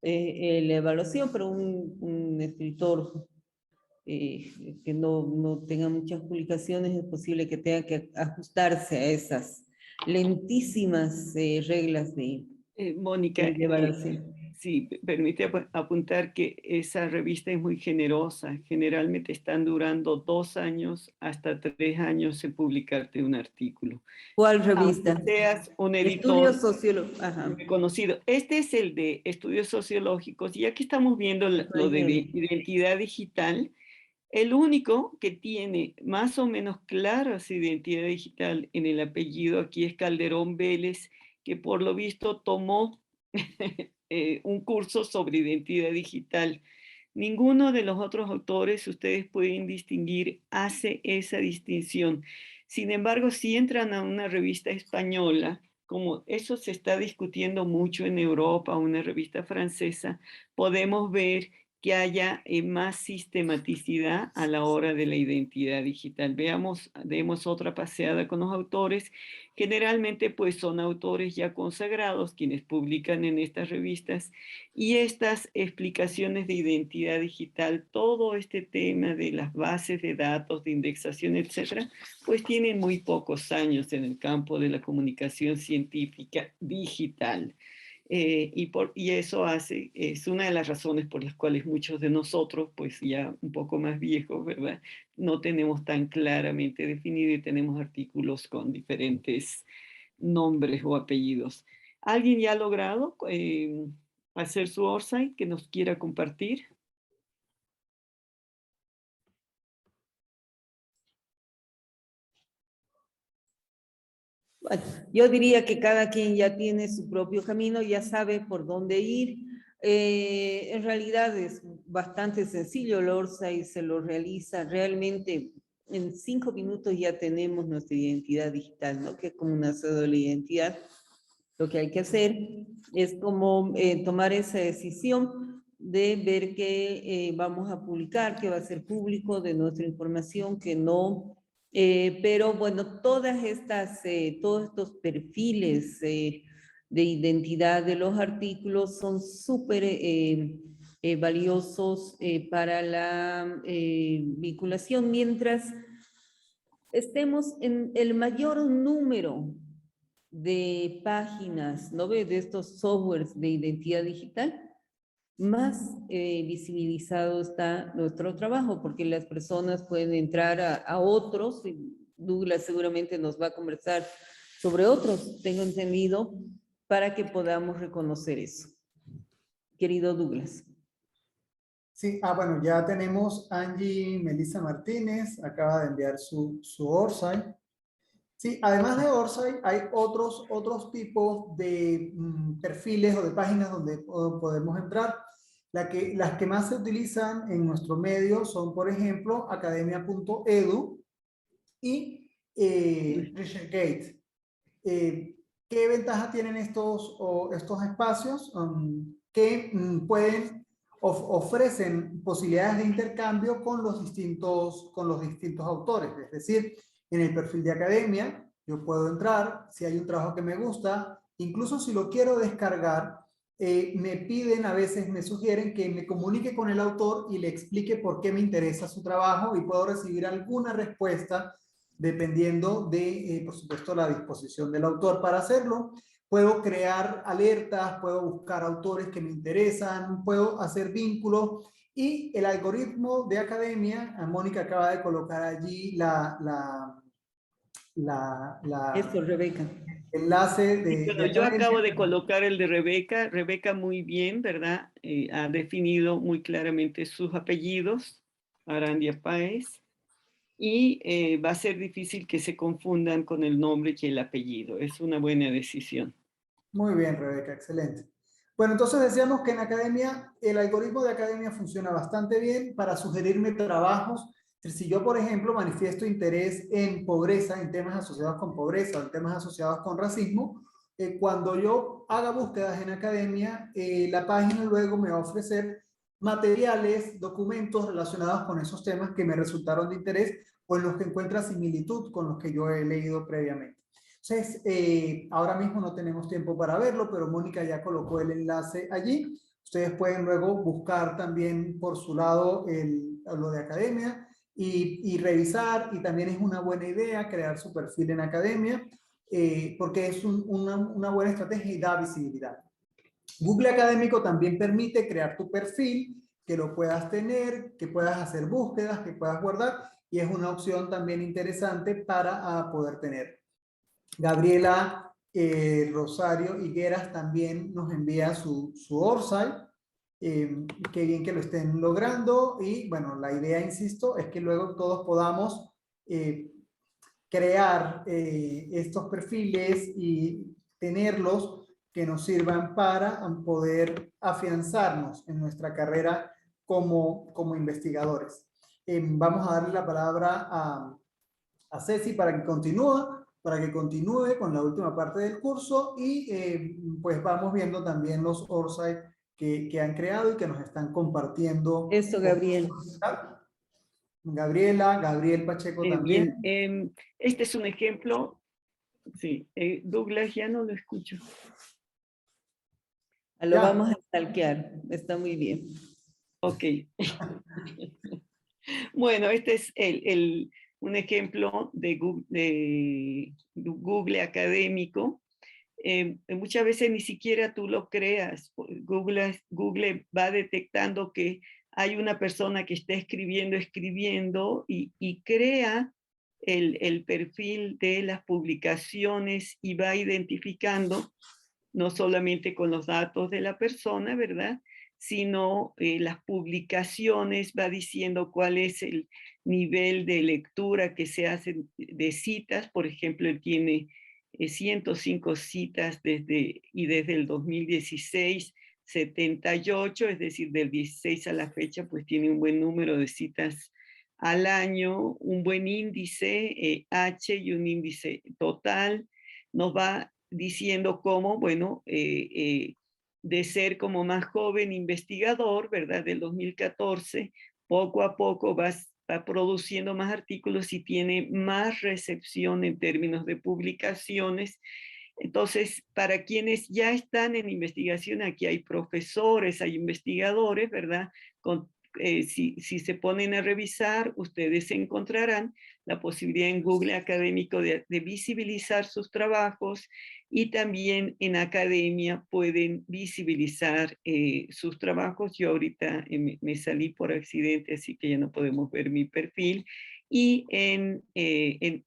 Speaker 1: evaluación, pero un escritor que no tenga muchas publicaciones, es posible que tenga que ajustarse a esas lentísimas reglas de
Speaker 2: Mónica,
Speaker 1: evaluación.
Speaker 2: sí, permite apuntar que esa revista es muy generosa. Generalmente están durando 2 años hasta 3 años en publicarte un artículo.
Speaker 1: ¿Cuál revista?
Speaker 2: Aunque seas un editor
Speaker 1: Estudios sociológicos. Ajá.
Speaker 2: reconocido. Este es el de estudios sociológicos, y aquí estamos viendo lo de identidad digital. El único que tiene más o menos clara su identidad digital en el apellido aquí es Calderón Vélez, que por lo visto tomó un curso sobre identidad digital. Ninguno de los otros autores, ustedes pueden distinguir, hace esa distinción. Sin embargo, si entran a una revista española, como eso se está discutiendo mucho en Europa, una revista francesa, podemos ver que haya más sistematicidad a la hora de la identidad digital. Demos otra paseada con los autores. Generalmente, pues son autores ya consagrados quienes publican en estas revistas, y estas explicaciones de identidad digital, todo este tema de las bases de datos, de indexación, etcétera, pues tienen muy pocos años en el campo de la comunicación científica digital. Y eso es una de las razones por las cuales muchos de nosotros, pues ya un poco más viejos, ¿verdad?, no tenemos tan claramente definido y tenemos artículos con diferentes nombres o apellidos. ¿Alguien ya ha logrado hacer su Orsay que nos quiera compartir?
Speaker 1: Bueno, yo diría que cada quien ya tiene su propio camino, ya sabe por dónde ir. En realidad es bastante sencillo, el Orsay se lo realiza realmente en 5 minutos, ya tenemos nuestra identidad digital, ¿no? Que es como una cédula de identidad. Lo que hay que hacer es como tomar esa decisión de ver qué vamos a publicar, qué va a ser público de nuestra información, que no. Pero bueno, todos estos perfiles de identidad de los artículos son súper valiosos para la vinculación. Mientras estemos en el mayor número de páginas, ¿no ve?, de estos softwares de identidad digital, más visibilizado está nuestro trabajo, porque las personas pueden entrar a otros, y Douglas seguramente nos va a conversar sobre otros, tengo entendido, para que podamos reconocer eso. Querido Douglas.
Speaker 3: Sí, bueno, ya tenemos Angie Melissa Martínez, acaba de enviar su Orsay. Sí, además de Orsay, hay otros tipos de perfiles o de páginas donde podemos entrar. Las que más se utilizan en nuestro medio son, por ejemplo, academia.edu y ResearchGate. ¿Qué ventaja tienen estos espacios? Que ofrecen posibilidades de intercambio con los distintos autores. Es decir, en el perfil de academia, yo puedo entrar, si hay un trabajo que me gusta, incluso si lo quiero descargar, me piden, a veces me sugieren que me comunique con el autor y le explique por qué me interesa su trabajo, y puedo recibir alguna respuesta dependiendo de, por supuesto, la disposición del autor para hacerlo. Puedo crear alertas, puedo buscar autores que me interesan, puedo hacer vínculos, y el algoritmo de academia, Mónica acaba de colocar allí
Speaker 1: Eso, Rebeca.
Speaker 3: enlace
Speaker 2: Bueno, yo acabo de colocar el de Rebeca. Rebeca muy bien, ¿verdad? Ha definido muy claramente sus apellidos, Arandia Páez, y va a ser difícil que se confundan con el nombre y el apellido. Es una buena decisión.
Speaker 3: Muy bien, Rebeca, excelente. Bueno, entonces decíamos que en academia, el algoritmo de academia funciona bastante bien para sugerirme trabajos. Si yo, por ejemplo, manifiesto interés en pobreza, en temas asociados con pobreza, en temas asociados con racismo, cuando yo haga búsquedas en academia, la página luego me va a ofrecer materiales, documentos relacionados con esos temas que me resultaron de interés o en los que encuentra similitud con los que yo he leído previamente. Entonces, ahora mismo no tenemos tiempo para verlo, pero Mónica ya colocó el enlace allí. Ustedes pueden luego buscar también por su lado lo de academia y revisar, y también es una buena idea crear su perfil en academia, porque es una buena estrategia y da visibilidad. Google Académico también permite crear tu perfil, que lo puedas tener, que puedas hacer búsquedas, que puedas guardar, y es una opción también interesante para poder tener. Gabriela Rosario Higueras también nos envía su Orsay. Qué bien que lo estén logrando, y bueno, la idea, insisto, es que luego todos podamos crear estos perfiles y tenerlos que nos sirvan para poder afianzarnos en nuestra carrera como investigadores. Vamos a darle la palabra a Ceci para que continúe con la última parte del curso y pues vamos viendo también los Orsay que han creado y que nos están compartiendo.
Speaker 1: Eso, Gabriel.
Speaker 3: Gabriel Pacheco también.
Speaker 2: Bien, este es un ejemplo. Sí, Douglas, ya no lo escucho.
Speaker 1: Lo vamos a stalkear, está muy bien.
Speaker 2: Ok. Bueno, este es un ejemplo de Google académico. Muchas veces ni siquiera tú lo creas. Google va detectando que hay una persona que está escribiendo y crea el perfil de las publicaciones y va identificando no solamente con los datos de la persona, ¿verdad? Sino las publicaciones, va diciendo cuál es el nivel de lectura que se hace de citas. Por ejemplo, él tiene 105 citas desde el 2016, 78, es decir, del 16 a la fecha, pues tiene un buen número de citas al año, un buen índice H y un índice total. Nos va diciendo cómo, bueno, de ser como más joven investigador, ¿verdad? Del 2014, poco a poco va produciendo más artículos y tiene más recepción en términos de publicaciones. Entonces, para quienes ya están en investigación, aquí hay profesores, hay investigadores, ¿verdad? Si se ponen a revisar, ustedes encontrarán la posibilidad en Google Académico de visibilizar sus trabajos, y también en academia pueden visibilizar sus trabajos. Yo ahorita me salí por accidente, así que ya no podemos ver mi perfil. Y en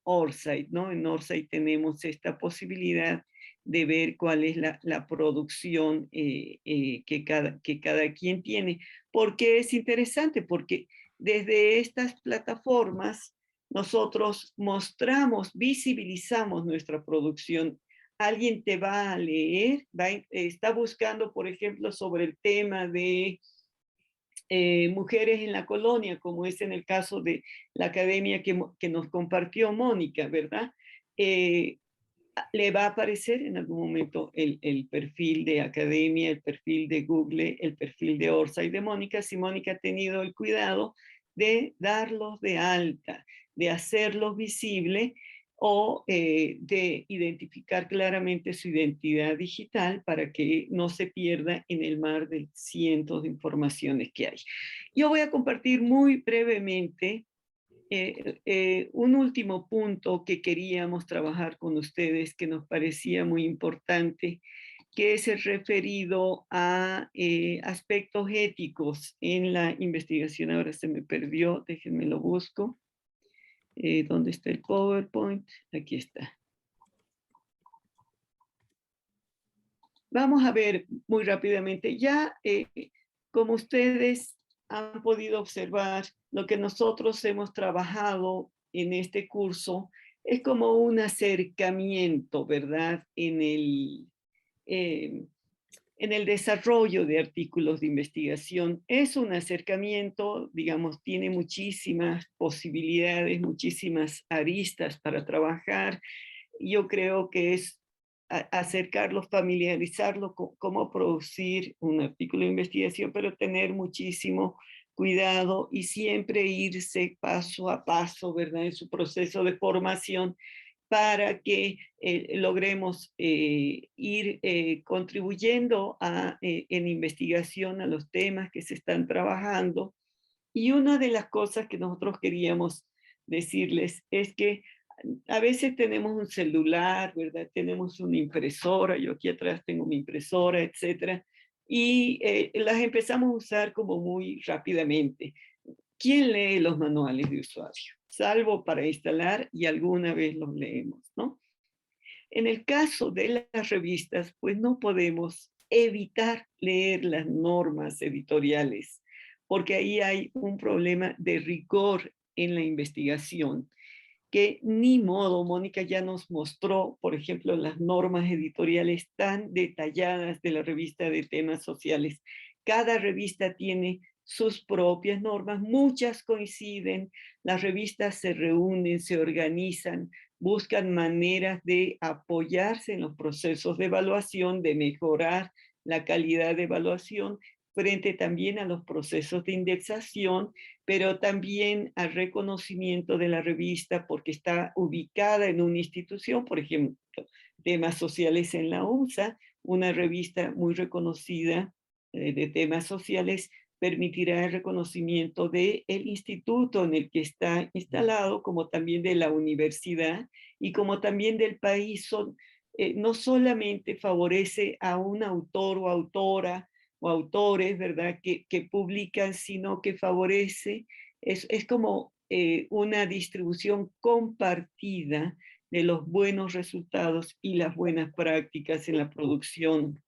Speaker 2: Orsay, ¿no? En Orsay tenemos esta posibilidad de ver cuál es la producción que cada quien tiene. ¿Por qué es interesante? Porque desde estas plataformas nosotros mostramos, visibilizamos nuestra producción. Alguien te va a leer, está buscando, por ejemplo, sobre el tema de mujeres en la colonia, como es en el caso de la academia que nos compartió Mónica, ¿verdad? Le va a aparecer en algún momento el perfil de academia, el perfil de Google, el perfil de Orsay y de Mónica, si Mónica ha tenido el cuidado de darlos de alta, de hacerlos visible, o de identificar claramente su identidad digital para que no se pierda en el mar de cientos de informaciones que hay. Yo voy a compartir muy brevemente un último punto que queríamos trabajar con ustedes, que nos parecía muy importante, que es el referido a aspectos éticos en la investigación. Ahora se me perdió, déjenme lo busco. ¿Dónde está el PowerPoint? Aquí está. Vamos a ver muy rápidamente. Ya, como ustedes han podido observar, lo que nosotros hemos trabajado en este curso es como un acercamiento, ¿verdad? En el desarrollo de artículos de investigación. Es un acercamiento, digamos, tiene muchísimas posibilidades, muchísimas aristas para trabajar. Yo creo que es acercarlo, familiarizarlo con cómo producir un artículo de investigación, pero tener muchísimo cuidado y siempre irse paso a paso, ¿verdad? En su proceso de formación, para que logremos ir contribuyendo en investigación a los temas que se están trabajando. Y una de las cosas que nosotros queríamos decirles es que a veces tenemos un celular, ¿verdad? Tenemos una impresora, yo aquí atrás tengo mi impresora, etcétera, y las empezamos a usar como muy rápidamente. ¿Quién lee los manuales de usuario? Salvo para instalar, y alguna vez los leemos, ¿no? En el caso de las revistas, pues no podemos evitar leer las normas editoriales, porque ahí hay un problema de rigor en la investigación. que ni modo, Mónica ya nos mostró, por ejemplo, las normas editoriales tan detalladas de la revista de temas sociales. Cada revista tiene sus propias normas, muchas coinciden, las revistas se reúnen, se organizan, buscan maneras de apoyarse en los procesos de evaluación, de mejorar la calidad de evaluación, frente también a los procesos de indexación, pero también al reconocimiento de la revista porque está ubicada en una institución, por ejemplo, temas sociales en la UNSA, una revista muy reconocida de temas sociales, permitirá el reconocimiento del instituto en el que está instalado, como también de la universidad y como también del país. No solamente favorece a un autor o autora o autores, ¿verdad?, que publican, sino que favorece, es como una distribución compartida de los buenos resultados y las buenas prácticas en la producción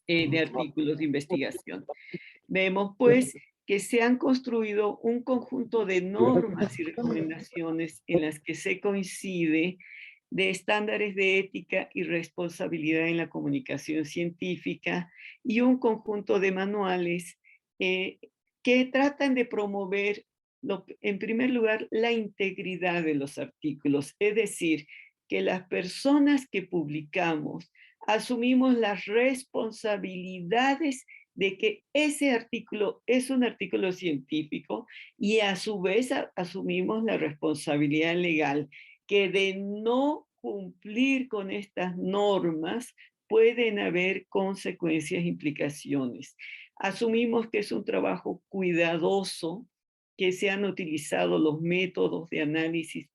Speaker 2: de artículos de investigación. Vemos, pues, que se han construido un conjunto de normas y recomendaciones en las que se coincide de estándares de ética y responsabilidad en la comunicación científica y un conjunto de manuales que tratan de promover, en primer lugar, la integridad de los artículos, es decir, que las personas que publicamos asumimos las responsabilidades de que ese artículo es un artículo científico y a su vez asumimos la responsabilidad legal que de no cumplir con estas normas pueden haber consecuencias, implicaciones. Asumimos que es un trabajo cuidadoso, que se han utilizado los métodos de análisis,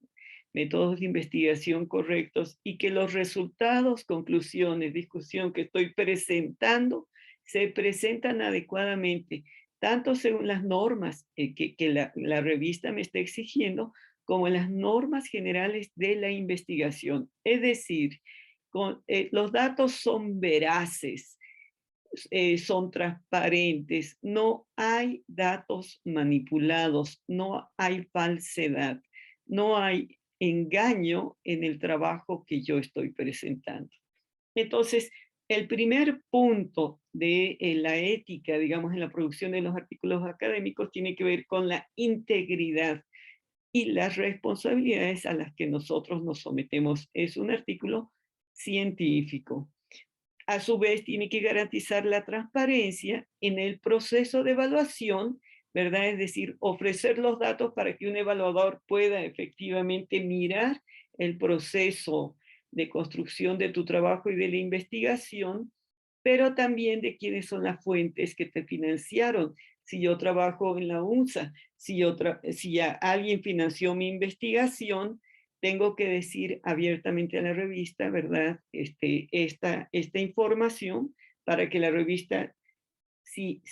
Speaker 2: métodos de investigación correctos y que los resultados, conclusiones, discusión que estoy presentando se presentan adecuadamente, tanto según las normas que la revista me está exigiendo, como las normas generales de la investigación. Es decir, los datos son veraces, son transparentes, no hay datos manipulados, no hay falsedad, no hay engaño en el trabajo que yo estoy presentando. Entonces, el primer punto de la ética, digamos, en la producción de los artículos académicos tiene que ver con la integridad y las responsabilidades a las que nosotros nos sometemos. Es un artículo científico. A su vez, tiene que garantizar la transparencia en el proceso de evaluación, ¿verdad? Es decir, ofrecer los datos para que un evaluador pueda efectivamente mirar el proceso de construcción de tu trabajo y de la investigación, pero también de quiénes son las fuentes que te financiaron. Si yo trabajo en la UNSA, si alguien financió mi investigación, tengo que decir abiertamente a la revista, ¿verdad? Esta información para que la revista, si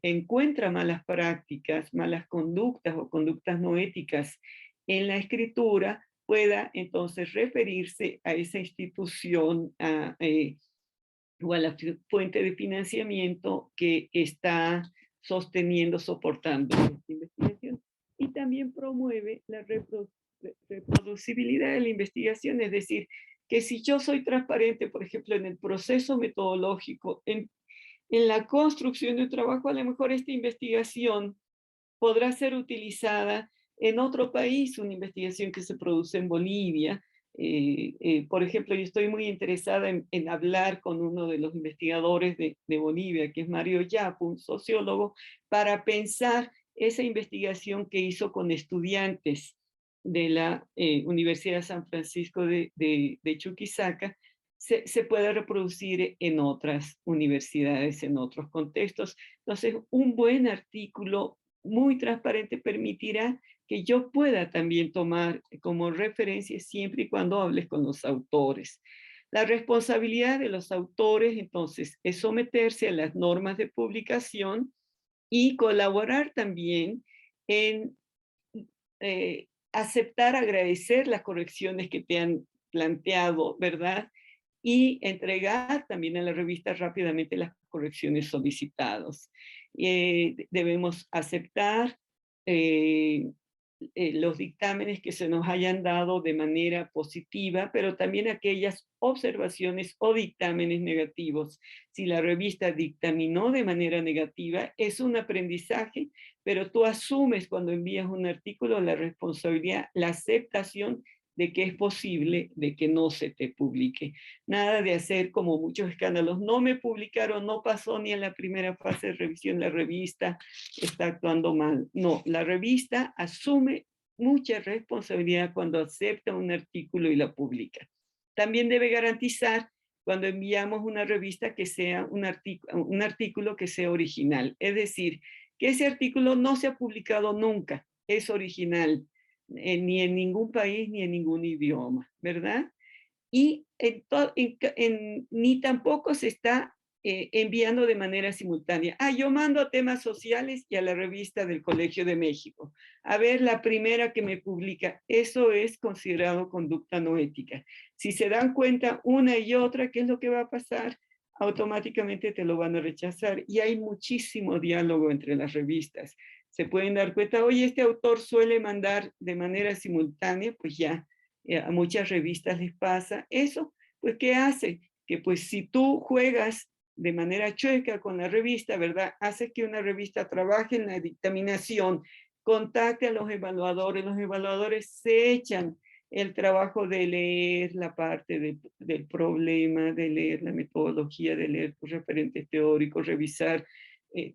Speaker 2: encuentra malas prácticas, malas conductas o conductas no éticas en la escritura, pueda entonces referirse a esa institución o a la fuente de financiamiento que está sosteniendo, soportando esta investigación. Y también promueve la reproducibilidad de la investigación, es decir, que si yo soy transparente, por ejemplo, en el proceso metodológico, en la construcción de un trabajo, a lo mejor esta investigación podrá ser utilizada en otro país, una investigación que se produce en Bolivia. Por ejemplo, yo estoy muy interesada en hablar con uno de los investigadores de Bolivia, que es Mario Yapu, un sociólogo, para pensar esa investigación que hizo con estudiantes de la Universidad de San Francisco de Chuquisaca, se puede reproducir en otras universidades, en otros contextos. Entonces, un buen artículo muy transparente permitirá que yo pueda también tomar como referencia siempre y cuando hables con los autores. La responsabilidad de los autores, entonces, es someterse a las normas de publicación y colaborar también en aceptar, agradecer las correcciones que te han planteado, ¿verdad? Y entregar también a la revista rápidamente las correcciones solicitadas. Debemos aceptar los dictámenes que se nos hayan dado de manera positiva, pero también aquellas observaciones o dictámenes negativos. Si la revista dictaminó de manera negativa, es un aprendizaje, pero tú asumes cuando envías un artículo la responsabilidad, la aceptación de que es posible de que no se te publique. Nada de hacer como muchos escándalos. No me publicaron, no pasó ni en la primera fase de revisión, la revista está actuando mal. No, la revista asume mucha responsabilidad cuando acepta un artículo y la publica. También debe garantizar cuando enviamos una revista que sea un artículo que sea original. Es decir, que ese artículo no se ha publicado nunca, es original, ni en ningún país ni en ningún idioma, ¿verdad? Y ni tampoco se está enviando de manera simultánea. Yo mando a temas sociales y a la revista del Colegio de México. A ver, la primera que me publica, eso es considerado conducta no ética. Si se dan cuenta una y otra, ¿qué es lo que va a pasar? Automáticamente te lo van a rechazar. Y hay muchísimo diálogo entre las revistas. Se pueden dar cuenta, oye, este autor suele mandar de manera simultánea, pues ya, a muchas revistas les pasa eso, pues ¿qué hace? Que pues si tú juegas de manera chueca con la revista, ¿verdad? Hace que una revista trabaje en la dictaminación, contacte a los evaluadores se echan el trabajo de leer la parte del problema, de leer la metodología, de leer tus referentes teóricos, revisar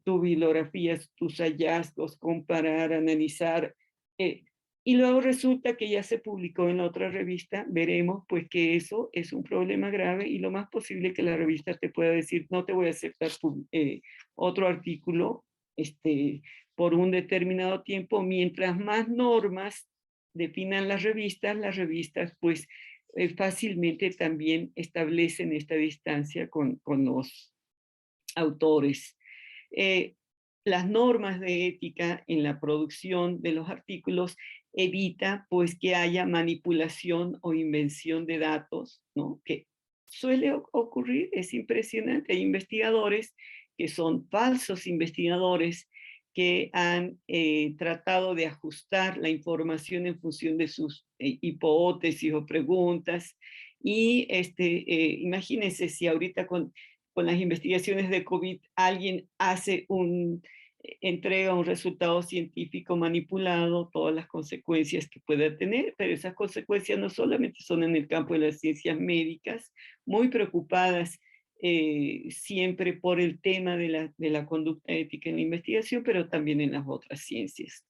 Speaker 2: tu bibliografía, tus hallazgos, comparar, analizar, y luego resulta que ya se publicó en la otra revista, veremos pues que eso es un problema grave y lo más posible que la revista te pueda decir, no te voy a aceptar otro artículo por un determinado tiempo. Mientras más normas definan las revistas pues fácilmente también establecen esta distancia con los autores. Las normas de ética en la producción de los artículos evita pues que haya manipulación o invención de datos, ¿no? Que suele ocurrir, es impresionante. Hay investigadores que son falsos investigadores que han tratado de ajustar la información en función de sus hipótesis o preguntas. Y imagínense si ahorita con las investigaciones de COVID alguien entrega un resultado científico manipulado, todas las consecuencias que pueda tener, pero esas consecuencias no solamente son en el campo de las ciencias médicas, muy preocupadas siempre por el tema de la conducta ética en la investigación, pero también en las otras ciencias.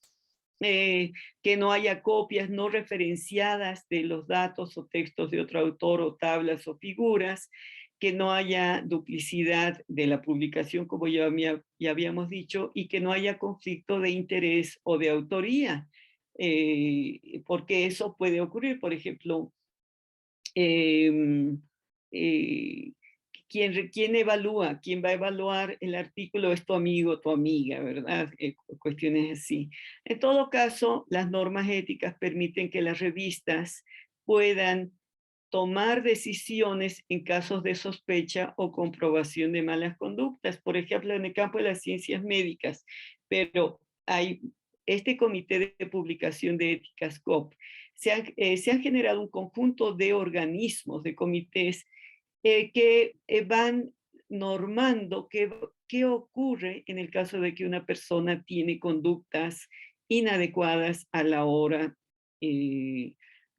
Speaker 2: Que no haya copias no referenciadas de los datos o textos de otro autor o tablas o figuras, que no haya duplicidad de la publicación, como ya habíamos dicho, y que no haya conflicto de interés o de autoría, porque eso puede ocurrir. Por ejemplo, ¿quién evalúa? ¿Quién va a evaluar el artículo? Es tu amigo, tu amiga, ¿verdad? Cuestiones así. En todo caso, las normas éticas permiten que las revistas puedan tomar decisiones en casos de sospecha o comprobación de malas conductas, por ejemplo, en el campo de las ciencias médicas, pero hay este comité de publicación de éticas COP, se han generado un conjunto de organismos, de comités que van normando qué ocurre en el caso de que una persona tiene conductas inadecuadas a la hora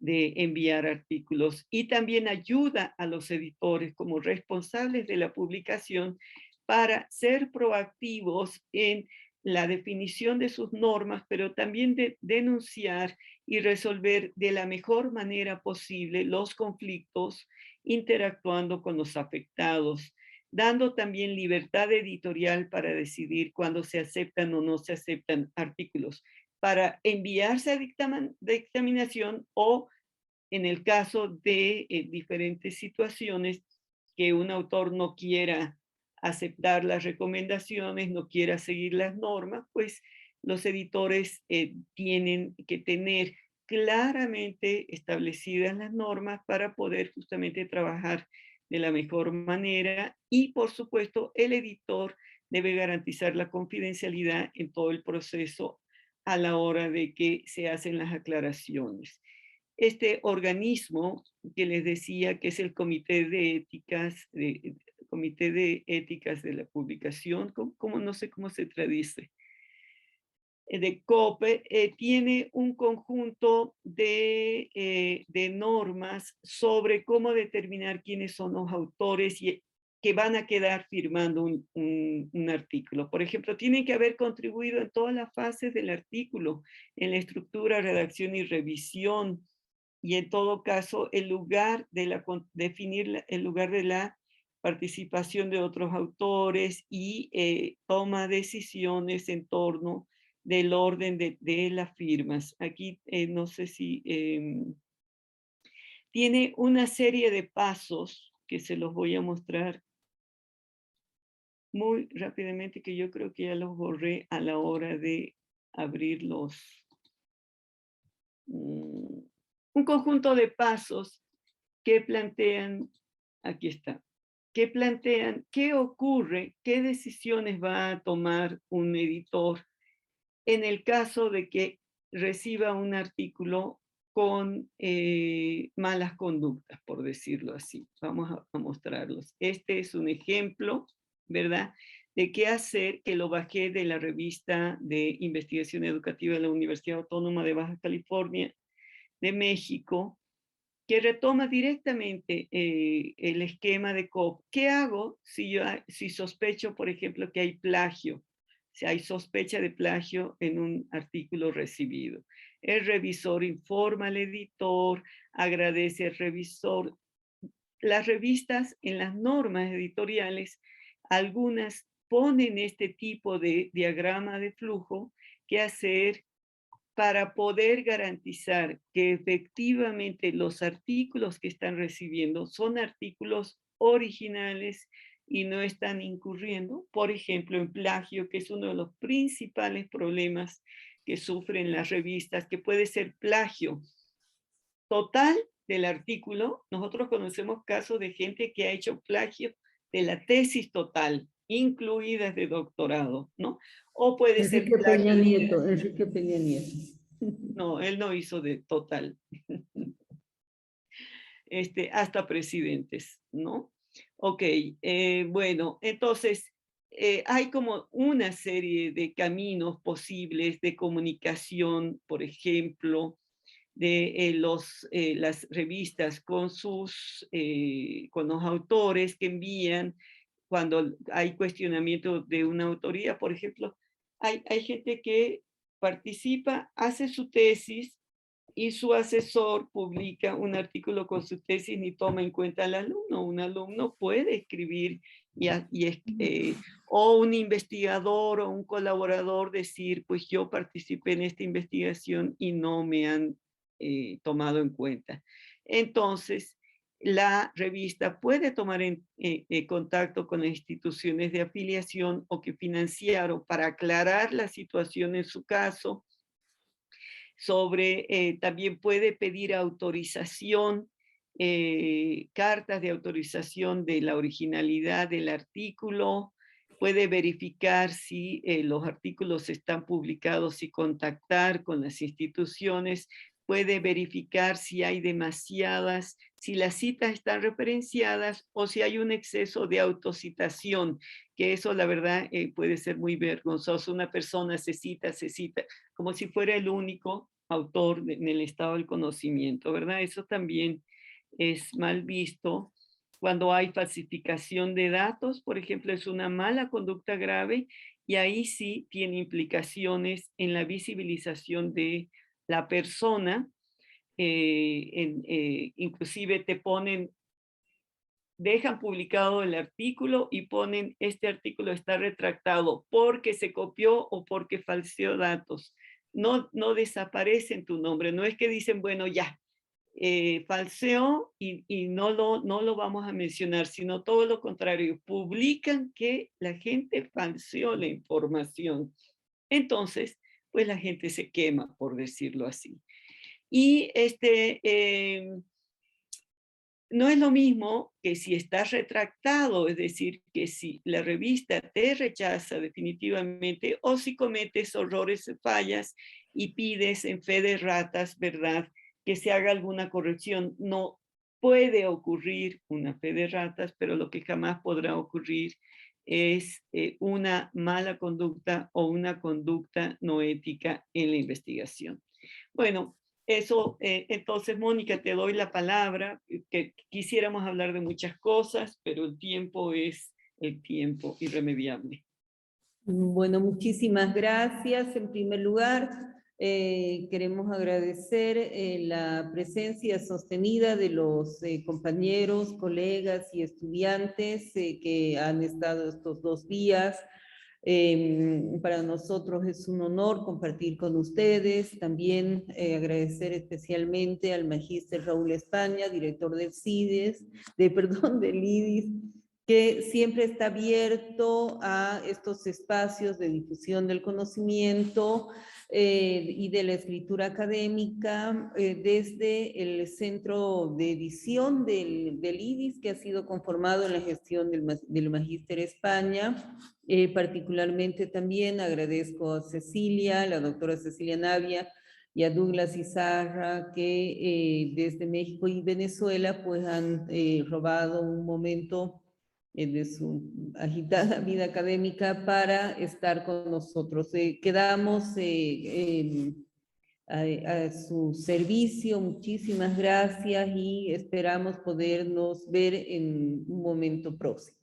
Speaker 2: de enviar artículos, y también ayuda a los editores como responsables de la publicación para ser proactivos en la definición de sus normas, pero también de denunciar y resolver de la mejor manera posible los conflictos, interactuando con los afectados, dando también libertad editorial para decidir cuándo se aceptan o no se aceptan artículos, para enviarse a dictaminación o en el caso de diferentes situaciones que un autor no quiera aceptar las recomendaciones, no quiera seguir las normas, pues los editores tienen que tener claramente establecidas las normas para poder justamente trabajar de la mejor manera, y por supuesto el editor debe garantizar la confidencialidad en todo el proceso a la hora de que se hacen las aclaraciones. Este organismo que les decía que es el Comité de Éticas, Comité de Éticas de la Publicación, no sé cómo se traduce, de COPE, tiene un conjunto de normas sobre cómo determinar quiénes son los autores y que van a quedar firmando un artículo. Por ejemplo, tienen que haber contribuido en todas las fases del artículo, en la estructura, redacción y revisión, y en todo caso, definir el lugar de la participación de otros autores y toma decisiones en torno del orden de las firmas. Aquí no sé si tiene una serie de pasos que se los voy a mostrar muy rápidamente, que yo creo que ya los borré a la hora de abrir un conjunto de pasos que plantean, aquí está, que plantean qué ocurre, qué decisiones va a tomar un editor en el caso de que reciba un artículo con malas conductas, por decirlo así. Vamos a mostrarlos. Este es un ejemplo, ¿verdad?, de qué hacer, que lo bajé de la revista de investigación educativa de la Universidad Autónoma de Baja California de México, que retoma directamente el esquema de COP. ¿Qué hago si sospecho, por ejemplo, que hay plagio? Si hay sospecha de plagio en un artículo recibido. El revisor informa al editor, agradece al revisor. Las revistas en las normas editoriales, algunas ponen este tipo de diagrama de flujo que hacer para poder garantizar que efectivamente los artículos que están recibiendo son artículos originales y no están incurriendo, por ejemplo, en plagio, que es uno de los principales problemas que sufren las revistas, que puede ser plagio total del artículo. Nosotros conocemos casos de gente que ha hecho plagio de la tesis total, incluidas de doctorado, ¿no? O puede ser
Speaker 1: Enrique Peña
Speaker 2: plagio.
Speaker 1: Nieto, Enrique Peña Nieto.
Speaker 2: No, él no hizo de total. Hasta presidentes, ¿no? Ok, bueno, entonces hay como una serie de caminos posibles de comunicación, por ejemplo, de las revistas con los autores que envían cuando hay cuestionamiento de una autoría. Por ejemplo, hay gente que participa, hace su tesis y su asesor publica un artículo con su tesis, ni toma en cuenta al alumno. Un alumno puede escribir o un investigador o un colaborador decir, pues yo participé en esta investigación y no me han tomado en cuenta. Entonces, la revista puede tomar contacto con las instituciones de afiliación o que financiaron para aclarar la situación en su caso. También puede pedir autorización, cartas de autorización de la originalidad del artículo, puede verificar si los artículos están publicados y contactar con las instituciones, puede verificar si hay si las citas están referenciadas o si hay un exceso de autocitación, que eso la verdad puede ser muy vergonzoso. Una persona se cita como si fuera el único autor en el estado del conocimiento, ¿verdad? Eso también es mal visto. Cuando hay falsificación de datos, por ejemplo, es una mala conducta grave y ahí sí tiene implicaciones en la visibilización de la persona. Inclusive dejan publicado el artículo y ponen, este artículo está retractado porque se copió o porque falseó datos. No desaparecen tu nombre, no es que dicen, bueno, ya, falseó y no lo vamos a mencionar, sino todo lo contrario, publican que la gente falseó la información. Entonces, pues la gente se quema, por decirlo así. Y no es lo mismo que si estás retractado, es decir, que si la revista te rechaza definitivamente o si cometes errores o fallas y pides en fe de ratas, ¿verdad?, que se haga alguna corrección. No puede ocurrir una fe de ratas, pero lo que jamás podrá ocurrir es una mala conducta o una conducta no ética en la investigación. Bueno, eso, entonces, Mónica, te doy la palabra, que quisiéramos hablar de muchas cosas, pero el tiempo es el tiempo irremediable.
Speaker 1: Bueno, muchísimas gracias. En primer lugar, queremos agradecer la presencia sostenida de los compañeros, colegas y estudiantes que han estado estos 2 días. Para nosotros es un honor compartir con ustedes. También agradecer especialmente al magíster Raúl España, director del CIDES, del IDIS, que siempre está abierto a estos espacios de difusión del conocimiento y de la escritura académica desde el centro de edición del IDIS, que ha sido conformado en la gestión del Magíster España. Particularmente también agradezco a Cecilia, la doctora Cecilia Navia, y a Douglas Izarra, que desde México y Venezuela pues han robado un momento de su agitada vida académica para estar con nosotros. Quedamos a su servicio. Muchísimas gracias y esperamos podernos ver en un momento próximo.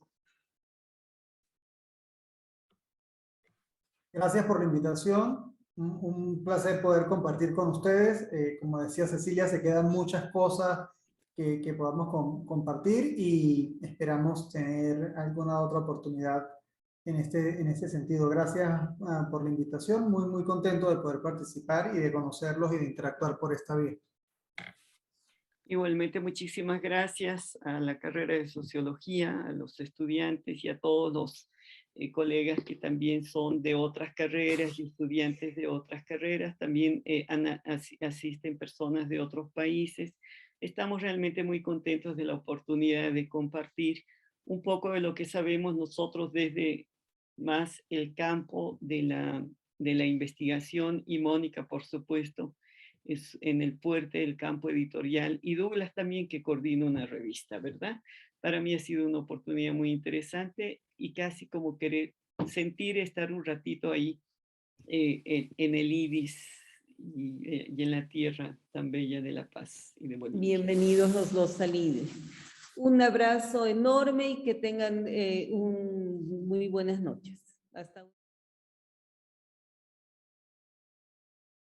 Speaker 3: Gracias por la invitación. Un placer poder compartir con ustedes. Como decía Cecilia, se quedan muchas cosas que podamos compartir y esperamos tener alguna otra oportunidad en este sentido. Gracias por la invitación. Muy, muy contento de poder participar y de conocerlos y de interactuar por esta vía.
Speaker 2: Igualmente, muchísimas gracias a la carrera de Sociología, a los estudiantes y a todos los colegas que también son de otras carreras y estudiantes de otras carreras. También asisten personas de otros países. Estamos realmente muy contentos de la oportunidad de compartir un poco de lo que sabemos nosotros desde más el campo de la investigación, y Mónica, por supuesto, es en el fuerte del campo editorial, y Douglas también, que coordina una revista, ¿verdad? Para mí ha sido una oportunidad muy interesante y casi como querer sentir estar un ratito ahí en el IDIS y en la tierra tan bella de La Paz y de Bolivia.
Speaker 1: Bienvenidos los 2 al IDIS. Un abrazo enorme y que tengan muy buenas noches. Hasta